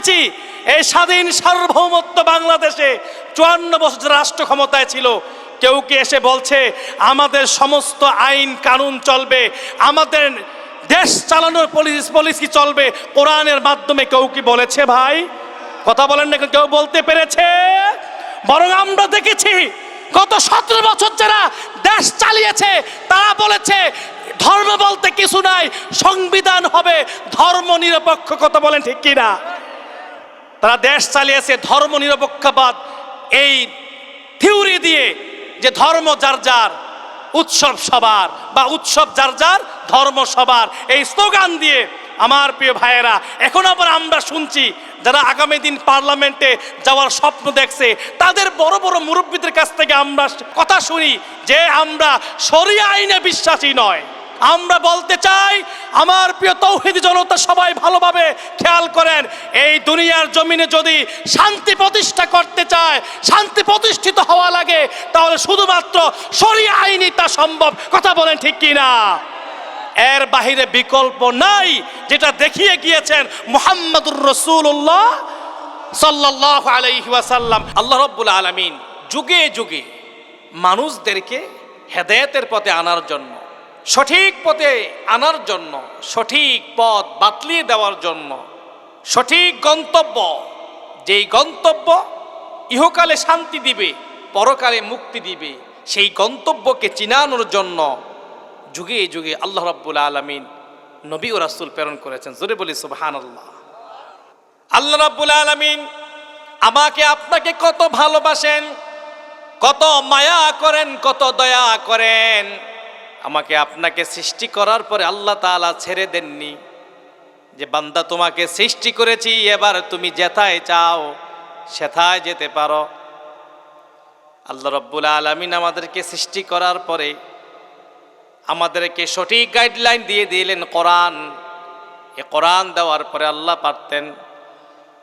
দেখেছি এই স্বাধীন সার্বভৌমত্ব বাংলাদেশে 54 বছর রাষ্ট্র ক্ষমতায় ছিল, কেউ কি এসে বলছে আমাদের সমস্ত আইন কানুন চলবে, আমাদের দেশ চালানোর পলিসি চলবে কোরআনের মাধ্যমে? কেউ কি বলেছে ভাই? কথা বলেন না, কেউ বলতে পেরেছে? বরং আমরা দেখেছি গত 17 বছর যারা দেশ চালিয়েছে তারা বলেছে ধর্ম বলতে কিছু নাই, সংবিধান হবে ধর্ম নিরপেক্ষ। কথা বলেন ঠিক কিনা? তারা দেশ চালিয়েছে ধর্ম নিরপেক্ষবাদ এই থিওরি দিয়ে, যে ধর্ম যার যার, উৎসব সবার, বা উৎসব যার যার, ধর্ম সবার, এই স্লোগান দিয়ে। আমার প্রিয় ভাইয়েরা, এখন আবার আমরা শুনছি যারা আগামী দিন পার্লামেন্টে যাওয়ার স্বপ্ন দেখছে তাদের বড় বড় মুরব্বীদের কাছ থেকে আমরা কথা শুনি যে আমরা শরিয়া আইনে বিশ্বাসী নয়। আমরা বলতে চাই, আমার প্রিয় তৌহিদি জনতা সবাই ভালোভাবে খেয়াল করেন, এই দুনিয়ার জমিনে যদি শান্তি প্রতিষ্ঠা করতে চায়, শান্তি প্রতিষ্ঠিত হওয়া লাগে, তাহলে শুধুমাত্র শরিয়া আইনই তা সম্ভব। কথা বলেন ঠিক কিনা? এর বাহিরে বিকল্প নাই, যেটা দেখিয়ে গিয়েছেন মুহাম্মদুর রাসূলুল্লাহ সাল্লাল্লাহু আলাইহি ওয়াসাল্লাম। আল্লাহ রাব্বুল আলামিন যুগে যুগে মানুষদেরকে হেদায়েতের পথে আনার জন্য, সঠিক পথে আনার জন্য, সঠিক পথ বাতলিয়ে দেওয়ার জন্য, সঠিক গন্তব্য, যেই গন্তব্য ইহকালে শান্তি দিবে, পরকালে মুক্তি দিবে, সেই গন্তব্যকে চিনানোর জন্য যুগে যুগে আল্লাহ রাব্বুল আলামিন নবী ও রাসূল প্রেরণ করেছেন। জোরে বলি সুবহানাল্লাহ। আল্লাহ রাব্বুল আলামিন আমাকে আপনাকে কত ভালোবাসেন, কত মায়া করেন, কত দয়া করেন। আমাকে আপনাকে সৃষ্টি করার পরে আল্লাহ তাআলা ছেড়ে দেননি যে বান্দা তোমাকে সৃষ্টি করেছি, এবার তুমি যেথায় চাও সেথায় যেতে পারো। আল্লাহ রাব্বুল আলামিন আমাদেরকে সৃষ্টি করার পরে আমাদেরকে সঠিক গাইডলাইন দিয়ে দিলেন কোরআন। এ কোরআন দেওয়ার পরে আল্লাহ পারতেন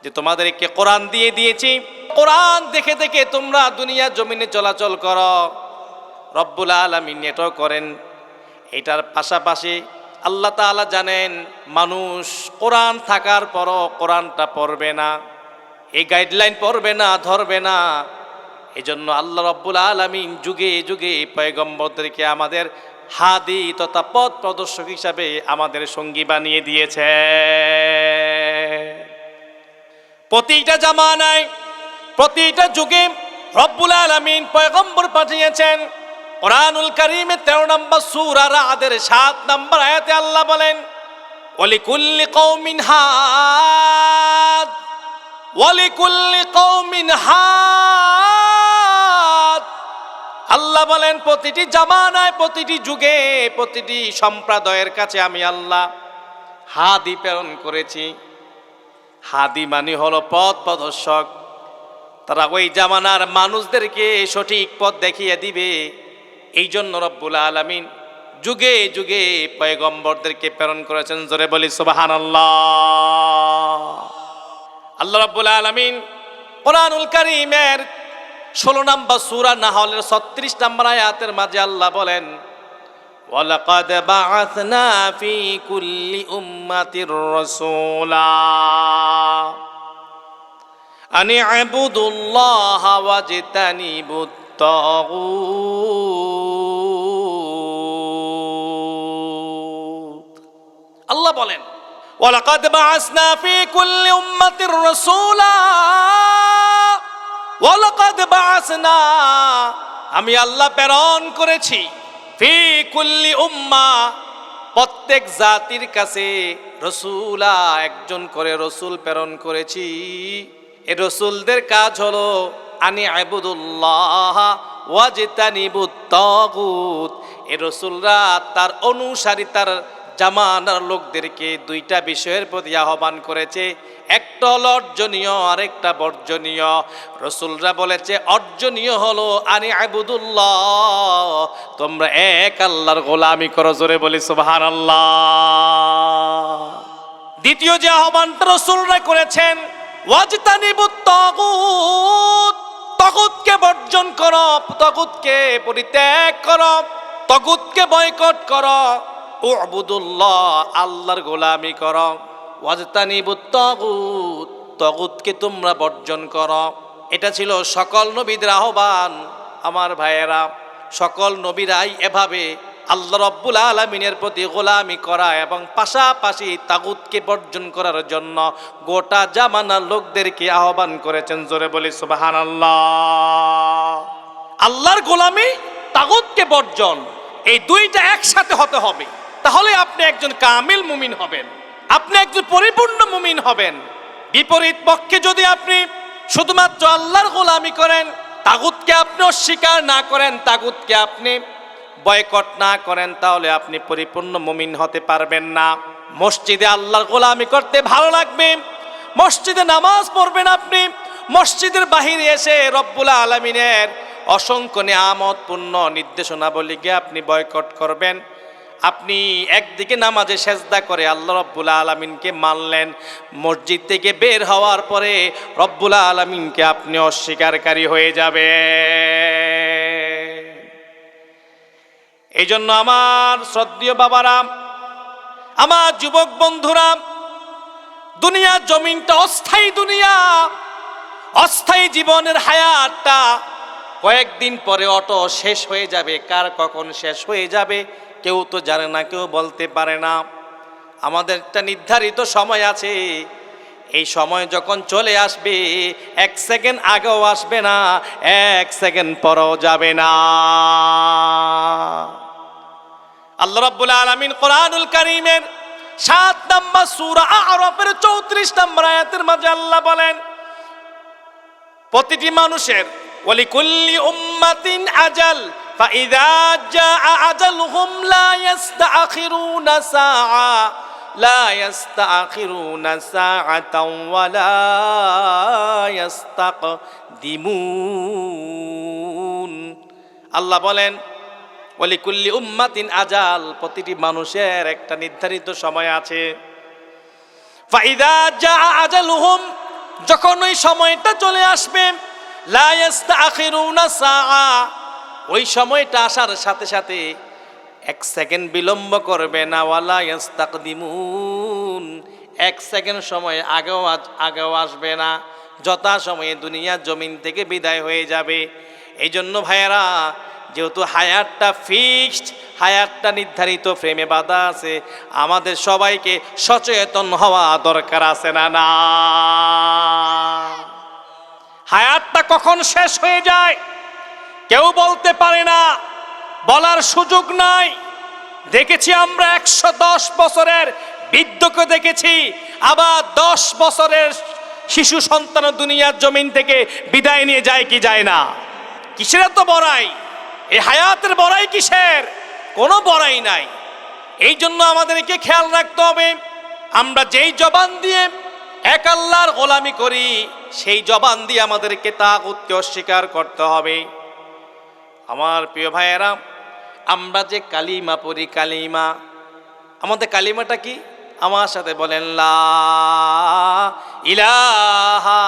যে তোমাদেরকে কোরআন দিয়ে দিয়েছি, কোরআন দেখে দেখে তোমরা দুনিয়া জমিনে চলাচল করো। রব্বুল আলামিন এটাও করেন। এটার পাশাপাশি আল্লাহ তাআলা জানেন মানুষ কোরআন থাকার পরও কোরআনটা পড়বে না, এই গাইডলাইন পড়বে না, ধরবে না। এজন্য আল্লাহ রব্বুল আলামিন যুগে যুগে পয়গম্বরদেরকে আমাদের হাদি তথা পথ প্রদর্শক হিসাবে আমাদের সঙ্গী বানিয়ে দিয়েছে। প্রতিটা জামানায়, প্রতিটা যুগে রব্বুল আলামিন পয়গম্বর পাঠিয়েছেন। কোরআনুল কারীমে 13 নম্বর সূরা রাদের 7 নম্বর আয়াতে আল্লাহ বলেন, ওয়ালিকুল্লি কওমিন হাদ, ওয়ালিকুল্লি কওমিন হাদ। আল্লাহ বলেন প্রতিটি জামানায়, প্রতিটি যুগে, প্রতিটি সম্প্রদায়ের কাছে আমি আল্লাহ হাদি প্রেরণ করেছি। হাদি মানে হলো পথ প্রদর্শক। তারা ওই জামানার মানুষদেরকে সঠিক পথ দেখিয়ে দিবে। এই জন্য রব্বুল আলামিন যুগে যুগে পয়গম্বরদেরকে প্রেরণ করেছেন। জোরে বলি সুবহানাল্লাহ। আল্লাহ রাব্বুল আলামিন কোরআনুল কারীমের 16 নম্বর সূরা নাহলের 36 নম্বর আয়াতের মাঝে আল্লাহ বলেন, ওয়ালাকাদ বাআসনা ফি কুল্লি উম্মাতির রাসূলা আন ইবুদুল্লাহা ওয়াজতানিবুত তাগুত। আল্লাহ বলেন, ওয়ালাকাদ বাআসনা ফি কুল্লি উম্মাতির রাসূলা, ওয়ালাকাদ বাআসনা, আমি আল্লাহ প্রেরণ করেছি, ফি কুল্লি উম্মাহ, প্রত্যেক জাতির কাছে রাসূলা, একজন করে রাসূল প্রেরণ করেছি। এই রাসূলদের কাজ হলো আনি ইবুদুল্লাহ ওয়াজতানিবুত তাগুত। এই রাসূলরা তার অনুসারী, তার জামানার লোকদেরকে দুইটা বিষয়ের প্রতি আহ্বান করেছে। একটা হলো অর্জনীয়, আরেকটা বর্জনীয়। রাসূলরা বলেছে অর্জনীয় হলো আনি ইবুদুল্লাহ, তোমরা এক আল্লাহর গোলামি করো। জোরে বলি সুবহানাল্লাহ। দ্বিতীয় যে আহ্বানটা রাসূলরা করেছেন, ওয়াজতানিবুত তাগুত, তাগুতকে বর্জন করো, তাগুতকে পরিত্যাগ করো, তাগুতকে বয়কট করো, উবুদুল্লাহ, আল্লাহর গোলামি করো। ওয়াজতানিবুত তাগুত, তাগুতকে তোমরা বর্জন করো। এটা ছিল সকল নবীদের আহ্বান। আমার ভাইয়েরা, সকল নবীরাই এভাবে আল্লাহ রাব্বুল আলামিনের প্রতি গোলামি করা এবং পাশাপাশি তাগুতকে বর্জন করার জন্য গোটা জামানার লোকদেরকে আহ্বান করেছেন। জোরে বলি সুবহানাল্লাহ। আল্লাহর গোলামি, তাগুতকে বর্জন, এই দুইটা একসাথে হতে হবে, তাহলে আপনি একজন কামিল মুমিন হবেন, আপনি একজন পরিপূর্ণ মুমিন হবেন। বিপরীত পক্ষে যদি আপনি শুধুমাত্র আল্লাহর গোলামি করেন, তাগুতকে আপনি অস্বীকার না করেন, তাগুতকে আপনি বয়কট না করেন, তাহলে আপনি পরিপূর্ণ মুমিন হতে পারবেন না। মসজিদে আল্লাহর গোলামি করতে ভালো লাগবে, মসজিদে নামাজ পড়বেন আপনি, মসজিদের বাহিরে এসে রব্বুল আলামিনের অসংখ্য নিয়ামতপূর্ণ নির্দেশনাবলীকে আপনি বয়কট করবেন। আপনি একদিকে নামাজে সেজদা করে আল্লাহ রব্বুল আলামিনকে মানলেন, মসজিদ থেকে বের হওয়ার পরে রব্বুল আলামিনকে আপনি অস্বীকারী হয়ে যাবে। এই জন্য আমার শ্রদ্ধেয় বাবারা, আমার যুবক বন্ধুরা, দুনিয়ার জমিনটা অস্থায়ী দুনিয়া, অস্থায়ী জীবনের হায়াতটা কয়েকদিন পরে অটো শেষ হয়ে যাবে। কার কখন শেষ হয়ে যাবে কেউ তো জানে না, কেউ বলতে পারে না। আমাদের একটা নির্ধারিত সময় আছে, এই সময় যখন চলে আসবে এক সেকেন্ড আগেও আসবে না, এক সেকেন্ড পরেও যাবে না। আল্লাহ রাব্বুল আলামিন কোরআনুল কারীমের 7 নম্বর সূরা আ'রাফের 34 নম্বর আয়াতের মাঝে আল্লাহ বলেন, প্রতিটি মানুষের ওয়ালিকুল্লি উম্মাতিন আজাল ফাইযা জাআ আজালুহুম লা ইস্তাখিরুনা সাআ লা ইস্তাখিরুনা সাআতাও ওয়া লা ইস্তাকদিমুন। আল্লাহ বলেন ওয়ালিকুল্লি উম্মাতিন আজাল, প্রতিটি মানুষের একটা নির্ধারিত সময় আছে। ফাইযা জাআ আজালুহুম, যখন ওই সময়টা চলে আসবে, লা ইস্তাখিরুনা সাআ, ওই সময়টা আসার সাথে সাথে এক সেকেন্ড বিলম্ব করবে না, ওয়ালা ইস্তাকদিমুন, এক সেকেন্ড সময় আগেও আসবে না, যথা সময়ে দুনিয়া জমিন থেকে বিদায় হয়ে যাবে। এই জন্য ভাইয়েরা, যেহেতু হায়াতটা ফিক্সড, হায়াতটা নির্ধারিত ফ্রেমে বাঁধা আছে, আমাদের সবাইকে সচেতন হওয়া দরকার আছে না? না, হায়াতটা কখন শেষ হয়ে যায় কেউ বলতে পারে না, বলার সুযোগ নাই। দেখেছি আমরা 110 বছরের বৃদ্ধকে দেখেছি, আবার 10 বছরের শিশু সন্তান দুনিয়ার জমিন থেকে বিদায় নিয়ে যায় কি যায় না? কিসের এত বড়াই? এই হায়াতের বড়াই কিসের? কোনো বড়াই নাই। এই জন্য আমাদেরকে খেয়াল রাখতে হবে, আমরা যেই জবান দিয়ে এক আল্লাহর গোলামি করি, সেই জবান দিয়ে আমাদেরকে তাগুতকে অস্বীকার করতে হবে। আমার প্রিয় ভাইয়েরা, আমরা যে কালিমা পড়ি, কালিমা, আমাদের কালিমাটা কি? আমার সাথে বলেন, লা ইলাহা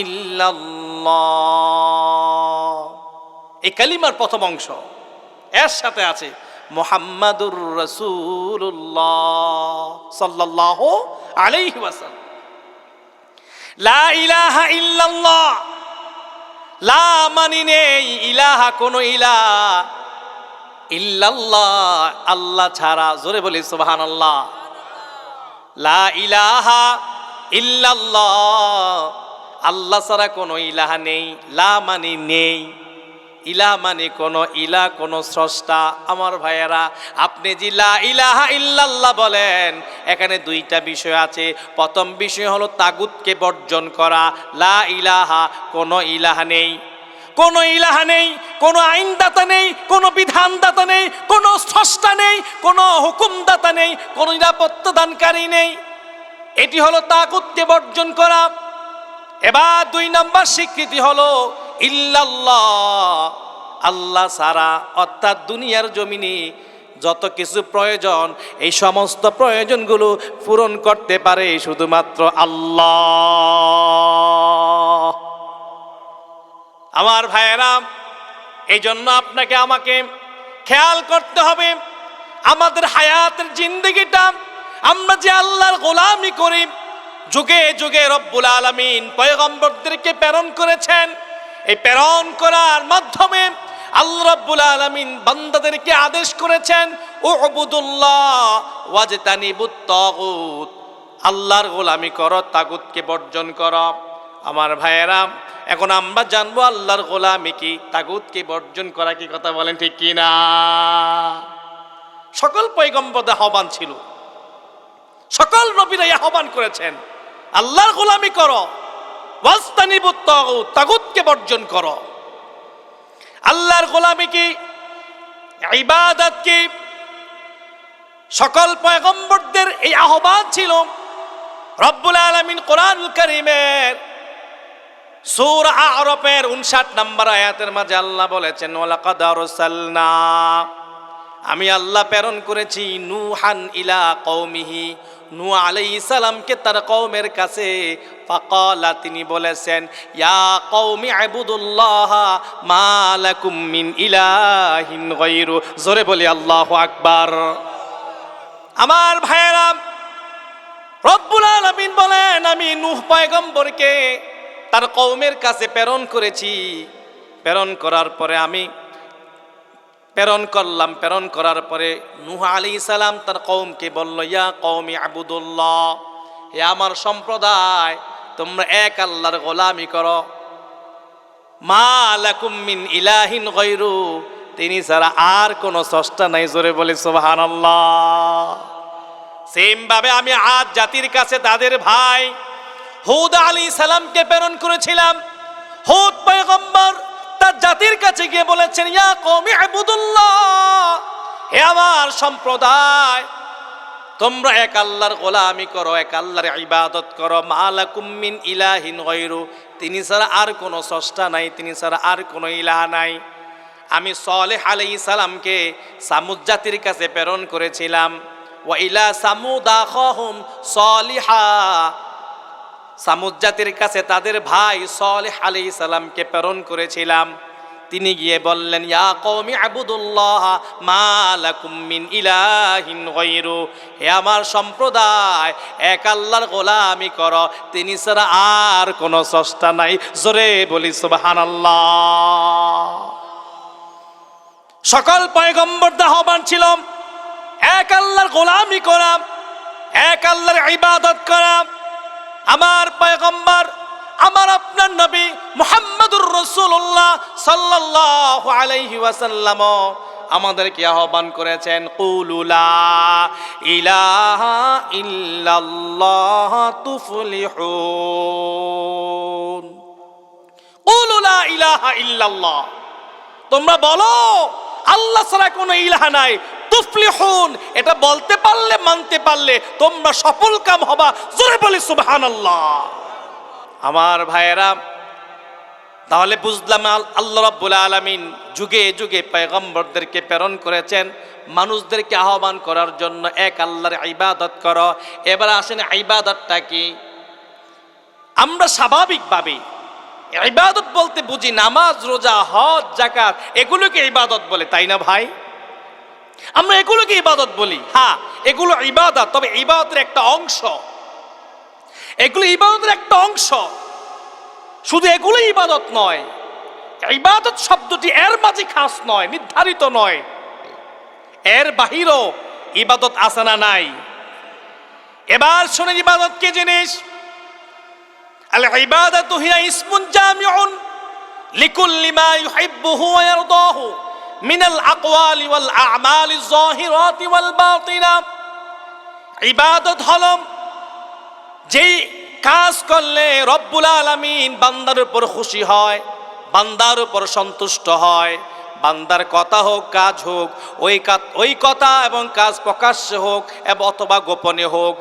ইল্লাল্লাহ। এই কালিমার প্রথম অংশ, এর সাথে আছে মুহাম্মাদুর রাসূলুল্লাহ সাল্লাল্লাহু আলাইহি ওয়াসাল্লাম। লা ইলাহা ইল্লাল্লাহ, লা মানি নেই, ইলাহা কোন ইলাহ, ইল্লাল্লাহ আল্লাহ ছাড়া। জোরে বলি সুবহানাল্লাহ। লা ইলাহা ইল্লাল্লাহ, আল্লাহ ছাড়া কোনো ইলাহা নেই। লা মানি নেই, ইলাহ মানে কোনো ইলাহ, কোনো স্রষ্টা। আমার ভাইয়েরা, আপনি যে লা ইলাহা ইল্লাল্লাহ বলেন, এখানে দুইটা বিষয় আছে। প্রথম বিষয় হলো তাগুতকে বর্জন করা। লা ইলাহা, কোনো ইলাহা নেই, কোনো ইলাহা নেই, কোনো আইনদাতা নেই, কোনো বিধানদাতা নেই, কোনো স্রষ্টা নেই, কোনো হুকুমদাতা নেই, কোনো নিরাপত্তা দানকারী নেই। এটি হলো তাগুতকে বর্জন করা। এবার 2 নম্বর স্বীকৃতি হলো ইল্লাল্লাহ, আল্লাহ ছাড়া, অর্থাৎ দুনিয়ার জমিনে যত কিছু প্রয়োজন, এই সমস্ত প্রয়োজনগুলো পূরণ করতে পারে শুধুমাত্র আল্লাহ। আমার ভাইয়েরা, এই জন্য আপনাকে আমাকে খেয়াল করতে হবে, আমাদের হায়াতের জিন্দেগিটা আমরা যে আল্লাহর গোলামি করি, যুগে যুগে রব্বুল আলামিন পয়গম্বরদেরকে প্রেরণ করেছেন। এই প্রেরণ করার মাধ্যমে আল্লাহ রাব্বুল আলামিন বান্দাদেরকে আদেশ করেছেন উবুদুল্লাহ ওয়াজতানিবুত তাগুত, আল্লাহর গোলামি করো, তাগুতকে বর্জন করো। আমার ভাইয়েরা, এখন আমরা জানবো আল্লাহর গোলামি কি, তাগুতকে বর্জন করা কি, কথা বলেন ঠিক কি না? সকল পয়গম্বরদের আহ্বান ছিল, সকল নবীরা আহ্বান করেছেন আল্লাহর গোলামি করো, ওয়াজতানিবুত তাগুত, তাগুতকে বর্জন করো। আল্লাহর গোলামি কি, ইবাদত কি, সকল পয়গম্বরদের এই আহ্বান ছিল। রব্বুল আলামিন কোরআনুল কারীমের সূরা আ'রাফের 59 নম্বর আয়াতের মাঝে আল্লাহ বলেছেন ওয়ালাকাদ আরসালনা, আমি আল্লাহ প্রেরণ করেছি নূহান ইলা কওমিহি, নূহ আলাইহিস সালামকে তার কওমের কাছে। ফাকালা, তিনি বলেছেন ইয়া কওমি ইবুদুল্লাহ মা লাকুম মিন ইলাহিন গায়রু। জোরে বলি আল্লাহু আকবার। আমার ভাইয়েরা, রব্বুল আলামিন বলেন আমি নূহ পয়গম্বরকে তার কওমের কাছে প্রেরণ করেছি। প্রেরণ করার পরে আমি প্রেরণ করার পরে নূহ আলাইহিস সালাম তার কওমকে বলল ইয়া কওমি আবুদুল্লাহ, হে আমার সম্প্রদায়, তোমরা এক আল্লাহর গোলামি করো। মা লাকুম মিন ইলাহিন গায়রু, তিনি ছাড়া আর কোনো স্রষ্টা নাই। জোরে বলি সুবহানাল্লাহ। সেম ভাবে আমি আদ জাতির কাছে তাদের ভাই হুদ আলাইহিস সালামকে প্রেরণ করেছিলাম। হুদ পয়গম্বর তার জাতির কাছে গিয়ে বলেছেন ইয়া কওমি ইবুদুল্লাহ, হে আমার সম্প্রদায়, তোমরা এক আল্লাহর গোলামি করো, এক আল্লাহর ইবাদত করো। মা লাকুম মিন ইলাহিন গায়রু, তিনি ছাড়া আর কোনো স্রষ্টা নাই, তিনি ছাড়া আর কোনো ইলাহ নাই। আমি সালেহ আলাইহিস সালামকে সামুদ জাতির কাছে প্রেরণ করেছিলাম। ওয়া ইলা সামুদ আখাহুম সালিহা, সামুদ জাতির কাছে তাদের ভাই সালেহ আলাইহিস সালামকে প্রেরণ করেছিলাম। তিনি গিয়ে বললেন ইয়া কওমি আবুদুল্লাহ মা লাকুম মিন ইলাহিন গায়রু, হে আমার সম্প্রদায়, এক আল্লাহর গোলামি করো, তিনি ছাড়া আর কোনো স্রষ্টা নাই। জোরে বলি সুবহানাল্লাহ। সকল পয়গম্বরদের আহ্বান ছিল এক আল্লাহর গোলামি করা, এক আল্লাহর ইবাদত করা। আমার পয়গম্বর, আমার আপনার নবী মুহাম্মদুর রাসূলুল্লাহ সাল্লাল্লাহু আলাইহি ওয়াসাল্লাম আমাদেরকে আহ্বান করেছেন কুলু লা ইলাহা ইল্লাল্লাহ তুফলিহুন। কুলু লা ইলাহা ইল্লাল্লাহ, তোমরা বলো আল্লাহ ছাড়া কোনো ইলাহ নাই। তুফলিহুন, এটা বলতে পারলে, মানতে পারলে তোমরা সফল কাম হবা। জোরে বলি সুবহানাল্লাহ। আমার ভাইয়েরা, তাহলে বুঝলাম আল্লাহ রাব্বুল আলামিন যুগে যুগে পয়গম্বরদেরকে প্রেরণ করেছেন মানুষদেরকে আহ্বান করার জন্য এক আল্লাহর ইবাদত করো। এবার আসেন ইবাদতটা কি। আমরা স্বাভাবিকভাবে ইবাদত বলতে বুঝি নামাজ, রোজা, হজ, যাকাত, এগুলোকে ইবাদত বলে, তাই না ভাই? আমরা এগুলোকে ইবাদত বলি। হ্যাঁ, এগুলো ইবাদত, তবে ইবাদতের একটা অংশ। এগুলো ইবাদতের একটা অংশ, শুধু এগুলো ইবাদত নয়। ইবাদত শব্দটি এর মাঝে খাস নয়, নির্ধারিত নয়, এর বাহিরও ইবাদত আছে না নাই? এবার শুনে ইবাদত কি জিনিস। আল ইবাদাতু হিয়া ইসমুন জামিউন লিকুল্লি মা ইউহিব্বুহু ওয়া ইয়ারদাহু মিনাল আকওয়ালি ওয়াল আ'মালি যাহিরাতি ওয়াল বাতিনা। ইবাদত হলো যেই কাজ করলে রব্বুল আলামিন বান্দার উপর খুশি হয়, বান্দার উপর সন্তুষ্ট হয়। বান্দার কথা হোক, কাজ হোক, ওই কথা এবং কাজ প্রকাশ্যে হোক অথবা গোপনে হোক,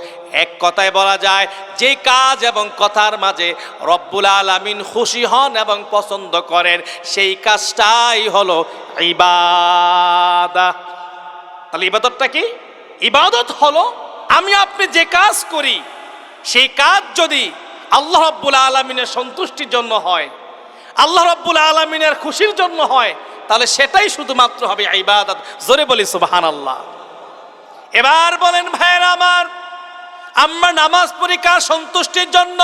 এক কথায় বলা যায় যে কাজ এবং কথার মাঝে রব্বুল আলামিন খুশি হন এবং পছন্দ করেন, সেই কাজটাই হলো ইবাদত। তাহলে ইবাদতটা কি? ইবাদত হলো আমি আপনি যে কাজ করি, সেই কাজ যদি আল্লাহ রাব্বুল আলামিনের সন্তুষ্টির জন্য হয়, আল্লাহ রাব্বুল আলামিনের খুশির জন্য হয়, তাহলে সেটাই শুধুমাত্র হবে ইবাদত। জোরে বলি সুবহানাল্লাহ। এবার বলেন ভাইয়েরা আমার, আমরা নামাজ পড়ি কার সন্তুষ্টির জন্য?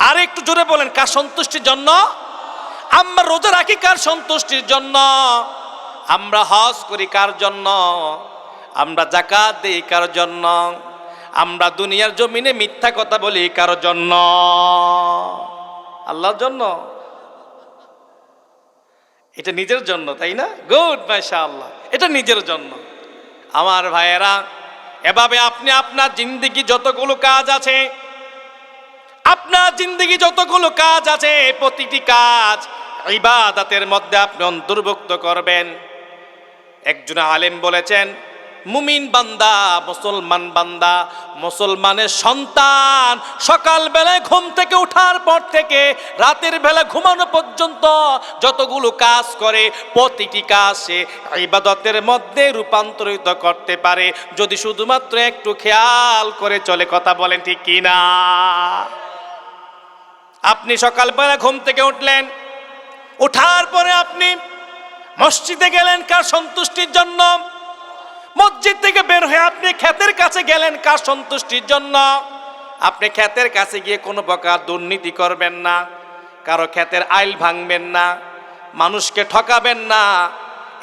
আর একটু জোরে বলেন, কার সন্তুষ্টির জন্য? আমরা রোজা রাখি কার সন্তুষ্টির জন্য? আমরা হজ করি কার জন্য? আমরা যাকাত দেই কার জন্য? আমরা দুনিয়ার জমিনে মিথ্যা কথা বলি কার জন্য? আল্লাহর জন্য। এটা নিজের জন্য, তাই না? গুড, মাশাআল্লাহ, এটা নিজের জন্য। আমার ভাইয়েরা, এভাবে আপনি আপনার জিন্দেগি যতগুলো কাজ আছে, আপনার জিন্দেগি যতগুলো কাজ আছে, প্রতিটি কাজ ইবাদতের মধ্যে আপনি অন্তর্ভুক্ত করবেন। একজন আলেম বলেছেন, মুমিন বান্দা, মুসলমান বান্দা, মুসলমানের সন্তান সকাল বেলায় ঘুম থেকে ওঠার পর থেকে রাতের বেলা ঘুমানো পর্যন্ত যতগুলো কাজ করে, প্রতিটি কাজ সে ইবাদতের মধ্যে রূপান্তরিত করতে পারে যদি শুধুমাত্র একটু খেয়াল করে চলে। কথা বলেন ঠিক কিনা? আপনি সকালবেলা ঘুম থেকে উঠলেন, ওঠার পরে আপনি মসজিদে গেলেন কার সন্তুষ্টির জন্য? মসজিদ থেকে বের হয়ে আপনি ক্ষেতের কাছে গেলেন কার সন্তুষ্টির জন্য? আপনি ক্ষেতের কাছে গিয়ে কোনো প্রকার দুর্নীতি করবেন না, কারো ক্ষেতের আইল ভাঙবেন না, মানুষকে ঠকাবেন না।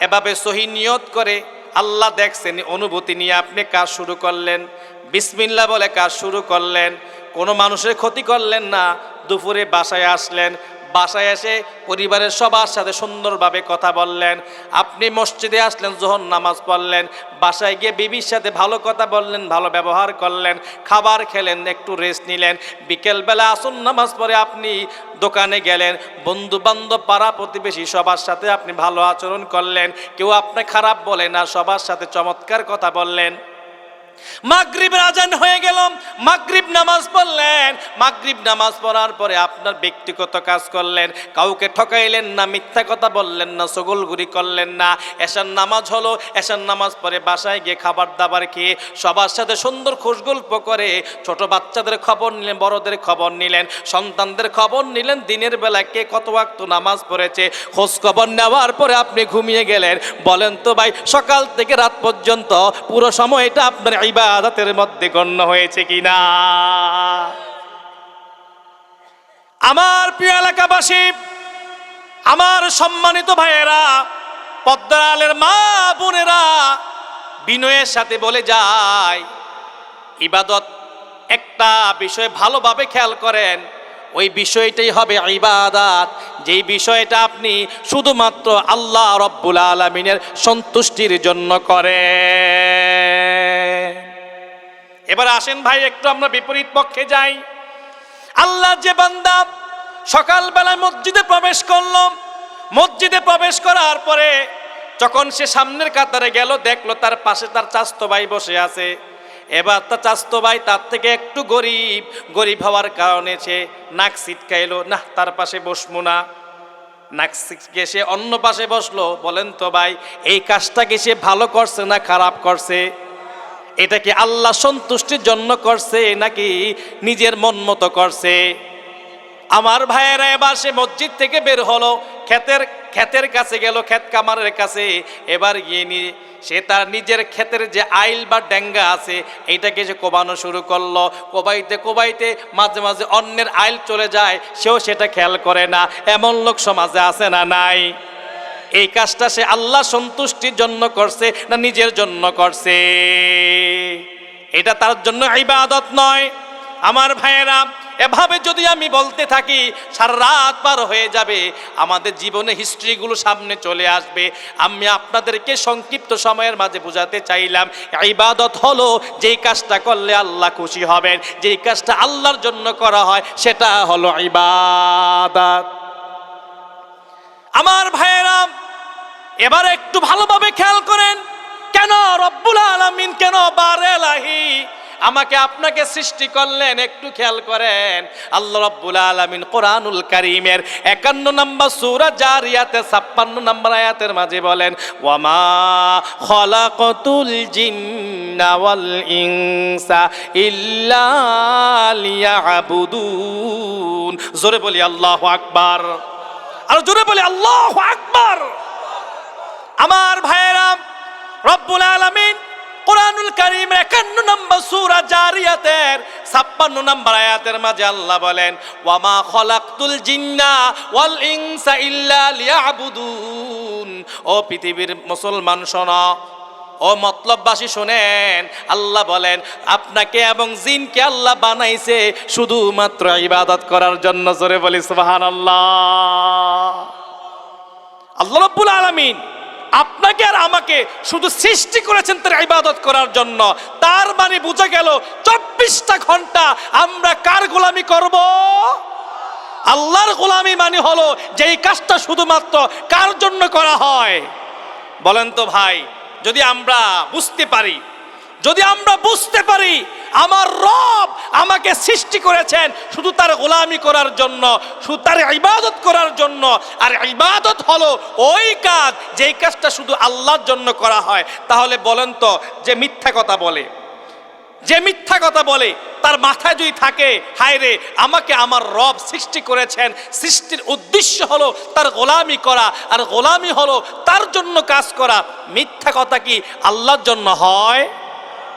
এভাবে সহি নিয়ত করে আল্লাহ দেখছেন অনুভূতি নিয়ে আপনি কাজ শুরু করলেন, বিসমিল্লাহ বলে কাজ শুরু করলেন, কোনো মানুষের ক্ষতি করলেন না। দুপুরে বাসায় আসলেন, বাসায় এসে পরিবারের সবার সাথে সুন্দরভাবে কথা বললেন। আপনি মসজিদে আসলেন, যোহর নামাজ পড়লেন, বাসায় গিয়ে বিবির সাথে ভালো কথা বললেন, ভালো ব্যবহার করলেন, খাবার খেলেন, একটু রেস্ট নিলেন। বিকেলবেলা আসর নামাজ পড়ে আপনি দোকানে গেলেন, বন্ধু বান্ধব পাড়া প্রতিবেশী সবার সাথে আপনি ভালো আচরণ করলেন, কেউ আপনি খারাপ বলে না, সবার সাথে চমৎকার কথা বললেন। মাগরিবের আজান হয়ে গেল, মাগরিব নামাজ পড়লেন, মাগরিব নামাজ পড়ার পরে আপনার ব্যক্তিগত কাজ করলেন, কাউকে ঠকাইলেন না, মিথ্যা কথা বললেন না, চগলগুড়ি করলেন না। এশার নামাজ হলো, এশার নামাজ পরে বাসায় গিয়ে খাবার দাবার খেয়ে সবার সাথে সুন্দর খুশগল্প করে ছোট বাচ্চাদের খবর নিলেন, বড়দের খবর নিলেন, সন্তানদের খবর নিলেন, দিনের বেলা কে কত ওয়াক্ত নামাজ পড়েছে খোঁজ খবর নেওয়ার পরে আপনি ঘুমিয়ে গেলেন। বলেন তো ভাই, সকাল থেকে রাত পর্যন্ত পুরো সময়টা আপনার ইবাদতের মধ্যে গণ্য হয়েছে কিনা? আমার প্রিয় এলাকাবাসী, আমার সম্মানিত ভাইয়েরা, পদ্মার আলের মা বোনেরা, বিনয়ের সাথে বলে যায়, ইবাদত একটা বিষয় ভালোভাবে খেয়াল করেন, ওই বিষয়টাই হবে ইবাদত, যেই বিষয়টা আপনি শুধুমাত্র আল্লাহ রব্বুল আলামিনের সন্তুষ্টির জন্য করেন। এবার আসেন ভাই, একটু আমরা বিপরীত পক্ষে যাই। আল্লাহ যে বান্দা সকালবেলায় মসজিদে প্রবেশ করল, মসজিদে প্রবেশ করার পরে যখন সে সামনের কাতারে গেল, দেখলো তার পাশে তার চাচতো ভাই বসে আছে। এবার তার চাচতো ভাই তার থেকে একটু গরিব হওয়ার কারণে সে নাক ছিটকাইলো, না তার পাশে বসবো না, নাক ছিটকে সে অন্য পাশে বসলো। বলেন তো ভাই, এই কাজটা কি সে ভালো করছে না খারাপ করছে? এটা কি আল্লাহ সন্তুষ্টির জন্য করছে নাকি নিজের মন মতো করছে? আমার ভাইয়েরা, এবার সে মসজিদ থেকে বের হলো, ক্ষেতের কাছে গেল, ক্ষেত কামারের কাছে। এবার গিয়ে সে তার নিজের ক্ষেতের যে আইল বা ডেঙ্গা আছে এইটাকে সে কোবানো শুরু করলো। কোবাইতে কোবাইতে মাঝে মাঝে অন্যের আইল চলে যায়, সেও সেটা খেয়াল করে না। এমন লোক সমাজে আছে না নাই? এই কাজটা সে আল্লাহ সন্তুষ্টির জন্য করছে না নিজের জন্য করছে? এটা তার জন্য ইবাদত নয়। আমার ভাইয়েরা, এভাবে যদি আমি বলতে থাকি সারা রাত পার হয়ে যাবে, আমাদের জীবনে হিস্ট্রিগুলো সামনে চলে আসবে। আমি আপনাদেরকে সংক্ষিপ্ত সময়ের মাঝে বোঝাতে চাইলাম, ইবাদত হলো যেই কাজটা করলে আল্লাহ খুশি হবেন, যেই কাজটা আল্লাহর জন্য করা হয় সেটা হলো ইবাদত। আমার ভাইয়েরা, এবার একটু ভালোভাবে খেয়াল করেন, কেন রব্বুল আলামিন, কেন বারে এলাহি আমাকে আপনাকে সৃষ্টি করলেন? একটু খেয়াল করেন। আল্লাহ রাব্বুল আলামিন কোরআনুল কারীমের 51 নম্বর সূরা জারিয়াতে 56 নম্বর আয়াতের মাঝে বলেন, ওয়ামা খালাকাতুল জিন্না ওয়াল ইনসা ইল্লা লিয়াবুদুন। জোরে বলি আল্লাহু আকবার, আর জোরে বলি আল্লাহু আকবার। আমার ভাইয়েরা, রব্বুল আলামিন কোরআনুল কারীম 51 নম্বর সূরা জারিয়াতের 56 নম্বর আয়াতের মাঝে আল্লাহ বলেন, ওয়ামা খলাকতুল জিন্না ওয়াল ইনসা ইল্লা লিয়াবুদুন। ও পৃথিবীর মুসলমান শোনো, ও মতলববাসী শোনেন, আল্লাহ বলেন আপনাকে এবং জিনকে আল্লাহ বানাইছে শুধুমাত্র ইবাদত করার জন্য। জোরে বলি সুবহানাল্লাহ। আল্লাহ রাব্বুল আলামিন আপনাকে আর আমাকে শুধু সৃষ্টি করেছেন তার ইবাদত করার জন্য। তার মানে বোঝা গেল 24টা ঘন্টা আমরা কার গোলামি করব? আল্লাহর গোলামি মানে হলো যেই কাজটা শুধুমাত্র কার জন্য করা হয়। বলেন তো ভাই, যদি আমরা বুঝতে পারি আমার রব আমাকে সৃষ্টি করেছেন শুধু তার গোলামি করার জন্য, শুধু তার ইবাদত করার জন্য, আর ইবাদত হলো ওই কাজ যেই কাজটা শুধু আল্লাহর জন্য করা হয়, তাহলে বলেন তো যে মিথ্যা কথা বলে তার মাথায় যদি থাকে হায় রে আমাকে আমার রব সৃষ্টি করেছেন, সৃষ্টির উদ্দেশ্য হলো তার গোলামি করা, আর গোলামি হলো তার জন্য কাজ করা, মিথ্যা কথা কি আল্লাহর জন্য হয়?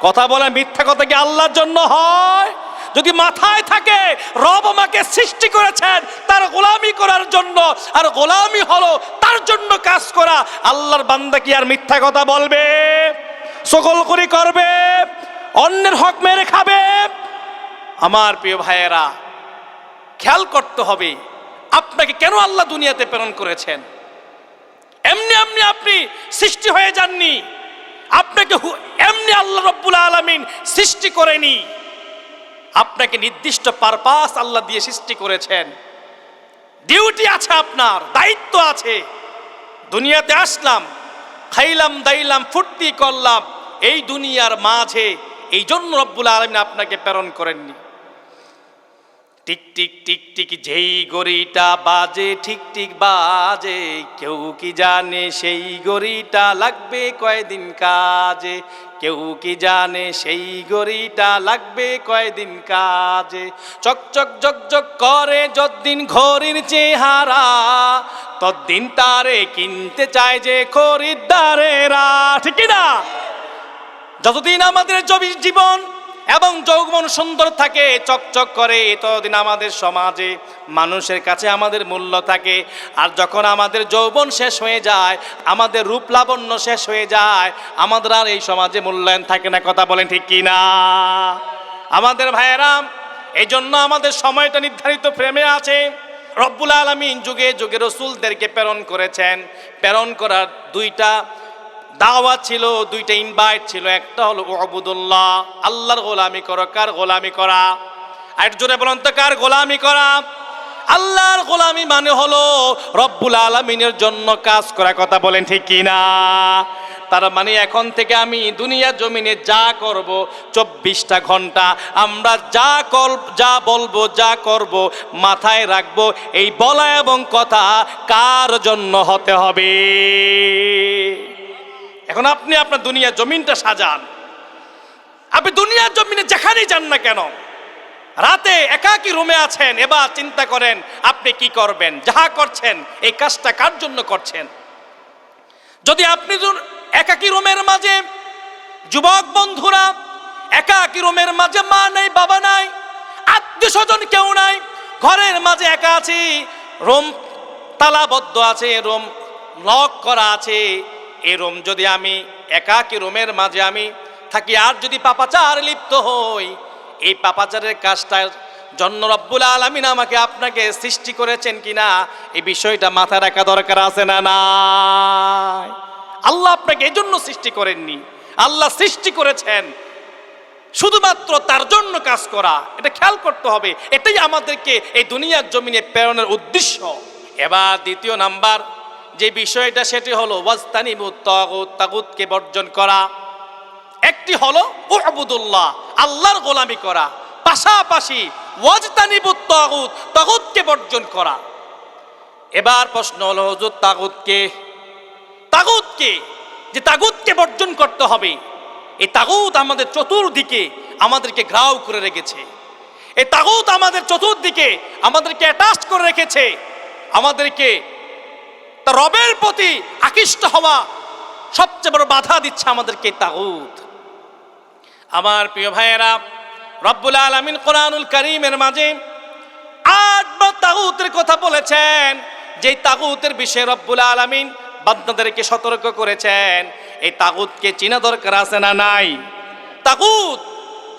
কথা বলে মিথ্যা কথা কি আল্লাহর জন্য হয়? যদি মাথায় থাকে রব আমাকে সৃষ্টি করেছেন তার গোলামি করার জন্য, আর গোলামি হলো তার জন্য কাজ করা, আল্লাহর বান্দা কি আর মিথ্যা কথা বলবে? সকল করি করবে? অন্যের হক মেরে খাবে? আমার প্রিয় ভাইয়েরা, খেয়াল করতে হবে আপনাকে কেন আল্লাহ দুনিয়াতে প্রেরণ করেছেন। এমনি আপনি সৃষ্টি হয়ে যাননি, আপনাকে এমনি আল্লাহ রাব্বুল আলামিন সৃষ্টি করেনি, আপনাকে নির্দিষ্ট পারপাস আল্লাহ দিয়ে সৃষ্টি করেছেন। ডিউটি আছে, আপনার দায়িত্ব আছে। দুনিয়াতে আসলাম, খাইলাম দাইলাম ফুর্তি করলাম এই দুনিয়ার মাঝে, এই জন্য রব্বুল আলামিন আপনাকে প্রেরণ করেননি। টিক টিক টিক টিক যেই গড়িটা বাজে, ঠিক ঠিক বাজে, কেউ কি জানে সেই গড়িটা লাগবে কয়দিন কাজে, কেউ কি জানে সেই গড়িটা লাগবে কয়দিন কাজে। চকচক জকজক করে যতদিন ঘড়ির চেহারা, ততদিন তারে কিনতে চায় যে খরিদ্দারেরা, ঠিক না? যতদিন আমাদের জীবন এবং যৌবন সুন্দর থাকে, চকচক করে, ততদিন আমাদের সমাজে মানুষের কাছে আমাদের মূল্য থাকে। আর যখন আমাদের যৌবন শেষ হয়ে যায়, আমাদের রূপ লাবণ্য শেষ হয়ে যায়, আমাদের আর এই সমাজে মূল্যায়ন থাকে না। কথা বলেন ঠিক কি না? আমাদের ভাইয়েরা, এই জন্য আমাদের সময়টা নির্ধারিত ফ্রেমে আছে। রব্বুল আলামিন যুগে যুগে রাসূলদেরকে প্রেরণ করেছেন। প্রেরণ করার দুইটা দাওয়াত ছিল, দুইটা ইনভাইট ছিল। একটা হলো উবুদুল্লাহ, আল্লাহর গোলামি করো। কার গোলামি করা? আর জোরে বলেন তো, কার গোলামি করা? আল্লাহর গোলামি মানে হলো রব্বুল আলামিনের জন্য কাজ করা। কথা বলেন ঠিক কি না? তার মানে এখন থেকে আমি দুনিয়া জমিনে যা করব 24টা ঘন্টা আমরা যা বলবো যা করব মাথায় রাখবো এই বলা এবং কথা কার জন্য হতে হবে। এখন আপনি আপনার দুনিয়া জমিনটা সাজান। আপনি দুনিয়ার জমিনে যেখানেই যান না কেন, রাতে একাকী রুমে আছেন, এবার চিন্তা করেন আপনি কি করবেন। যাহা করছেন এই কাজটা কার জন্য করছেন। যদি আপনি একাকী রুমের মাঝে, যুবক বন্ধুরা, একাকী রুমের মাঝে মা নাই, বাবা নাই, আত্মীয় স্বজন কেউ নাই, ঘরের মাঝে একা আছি, রুম তালাবদ্ধ আছে, রুম লক করা আছে, এই রুম যদি আমি একাকী রুমের মাঝে আমি থাকি, আর যদি পাপাচার লিপ্ত হই, এই পাপাচারের কাজটার জন্য রব্বুল আলামিন আমাকে আপনাকে সৃষ্টি করেছেন কিনা এই বিষয়টা মাথায় রাখা দরকার আছে না নাই? আল্লাহ আপনাকে এই জন্য সৃষ্টি করেননি, আল্লাহ সৃষ্টি করেছেন শুধুমাত্র তার জন্য কাজ করা। এটা খেয়াল করতে হবে। এটাই আমাদেরকে এই দুনিয়ার জমিনে প্রেরণের উদ্দেশ্য। এবার দ্বিতীয় নাম্বার যে বিষয়টা সেটি হলো ওয়াজতানিবুত তাগুত, তাগুতকে বর্জন করা। একটি হলো উবুদুল্লাহ, আল্লাহর গোলামি করা, পাশাপাশি ওয়াজতানিবুত তাগুত, তাগুতকে বর্জন করা। এবার প্রশ্ন হলো হুজুর তাগুতকে যে তাগুতকে বর্জন করতে হবে, এই তাগুত আমাদের চতুর্দিকে আমাদেরকে ঘেরাও করে রেখেছে। এই তাগুত আমাদের চতুর্দিকে আমাদেরকে অ্যাটাচ করে রেখেছে, আমাদেরকে তার রবের প্রতি আকৃষ্ট হওয়া সবচেয়ে বড় বাধা দিচ্ছে আমাদেরকে তাগুত। আমার প্রিয় ভাইয়েরা, রব্বুল আলামিন কোরআনুল কারীমের মাঝে 8 বার তাগুতের কথা বলেছেন। যেই তাগুতের বিষয়ে রব্বুল আলামিন বান্দাদেরকে সতর্ক করেছেন। এই তাগুতকে চিনা দরকার আছে না নাই? তাগুত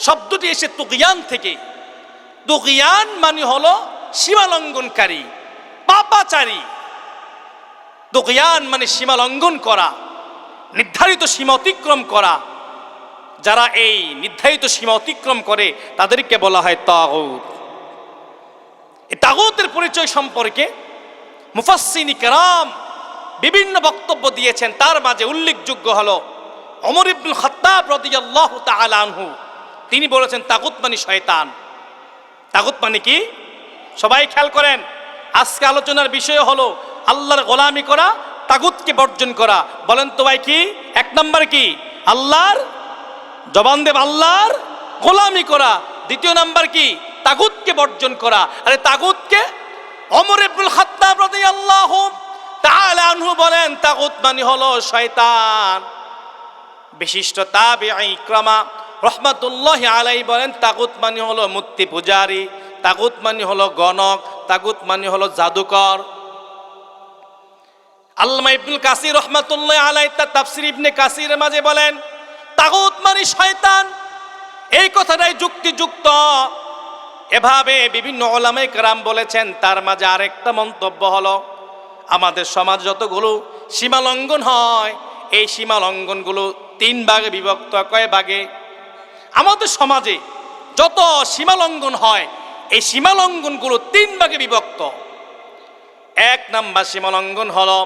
শব্দটি এসে তুগিয়ান থেকে। তুগিয়ান মানে হলো সীমালঙ্ঘনকারী, পাপাচারী। তুগিয়ান মানে সীমালঙ্ঘন করা, নির্ধারিত সীমা অতিক্রম করা। যারা এই নির্ধারিত সীমা অতিক্রম করে তাদেরকে বলা হয় তাগুত। এই তাগুতের পরিচয় সম্পর্কে মুফাসসিরিন কিরাম বিভিন্ন বক্তব্য দিয়েছেন। তার মাঝে উল্লেখযোগ্য হলো ওমর ইবনুল খাত্তাব রাদিয়াল্লাহু তাআলা আনহু। তিনি বলেছেন তাগুত মানে শয়তান। তাগুত মানে কি? সবাই খেয়াল করেন, আজকে আলোচনার বিষয় হলো আল্লাহর গোলামি করা, তাগুতকে বর্জন করা। বলেন তো ভাই কি? 1 নম্বর কি? আল্লাহর জবান দেব, আল্লাহর গোলামি করা। 2 নম্বর কি? তাগুতকে বর্জন করা। আরে তাগুতকে ওমর ইবনুল খাত্তাব রাদিয়াল্লাহু তাআলা আনহু বলেন তাগুত মানে হলো শয়তান। বিশিষ্ট তাবিঈ ইকরামা রাহমাতুল্লাহি আলাইহি বলেন তাগুত মানে হলো মূর্তি পূজারী, তাগুত মানে হলো গণক, তাগুত মানে হলো জাদুকর। আল্লামা ইবনুল কাসির রাহমাতুল্লাহি আলাইহি তার তাফসীর ইবনে কাসিরের মাঝে বলেন তাগুত মানে শয়তান। এই কথাটাই যুক্তিযুক্ত। এভাবে বিভিন্ন উলামায়ে কেরাম বলেছেন। তার মাঝে আরেকটা মন্তব্য হলো আমাদের সমাজ যতগুলো সীমা লঙ্ঘন হয়, এই সীমা লঙ্ঘনগুলো 3 ভাগে বিভক্ত। কয় ভাগে? আমাদের সমাজে যত সীমা লঙ্ঘন হয় এই সীমা লঙ্ঘনগুলো 3 ভাগে বিভক্ত। 1 নাম্বার সীমা লঙ্ঘন হলো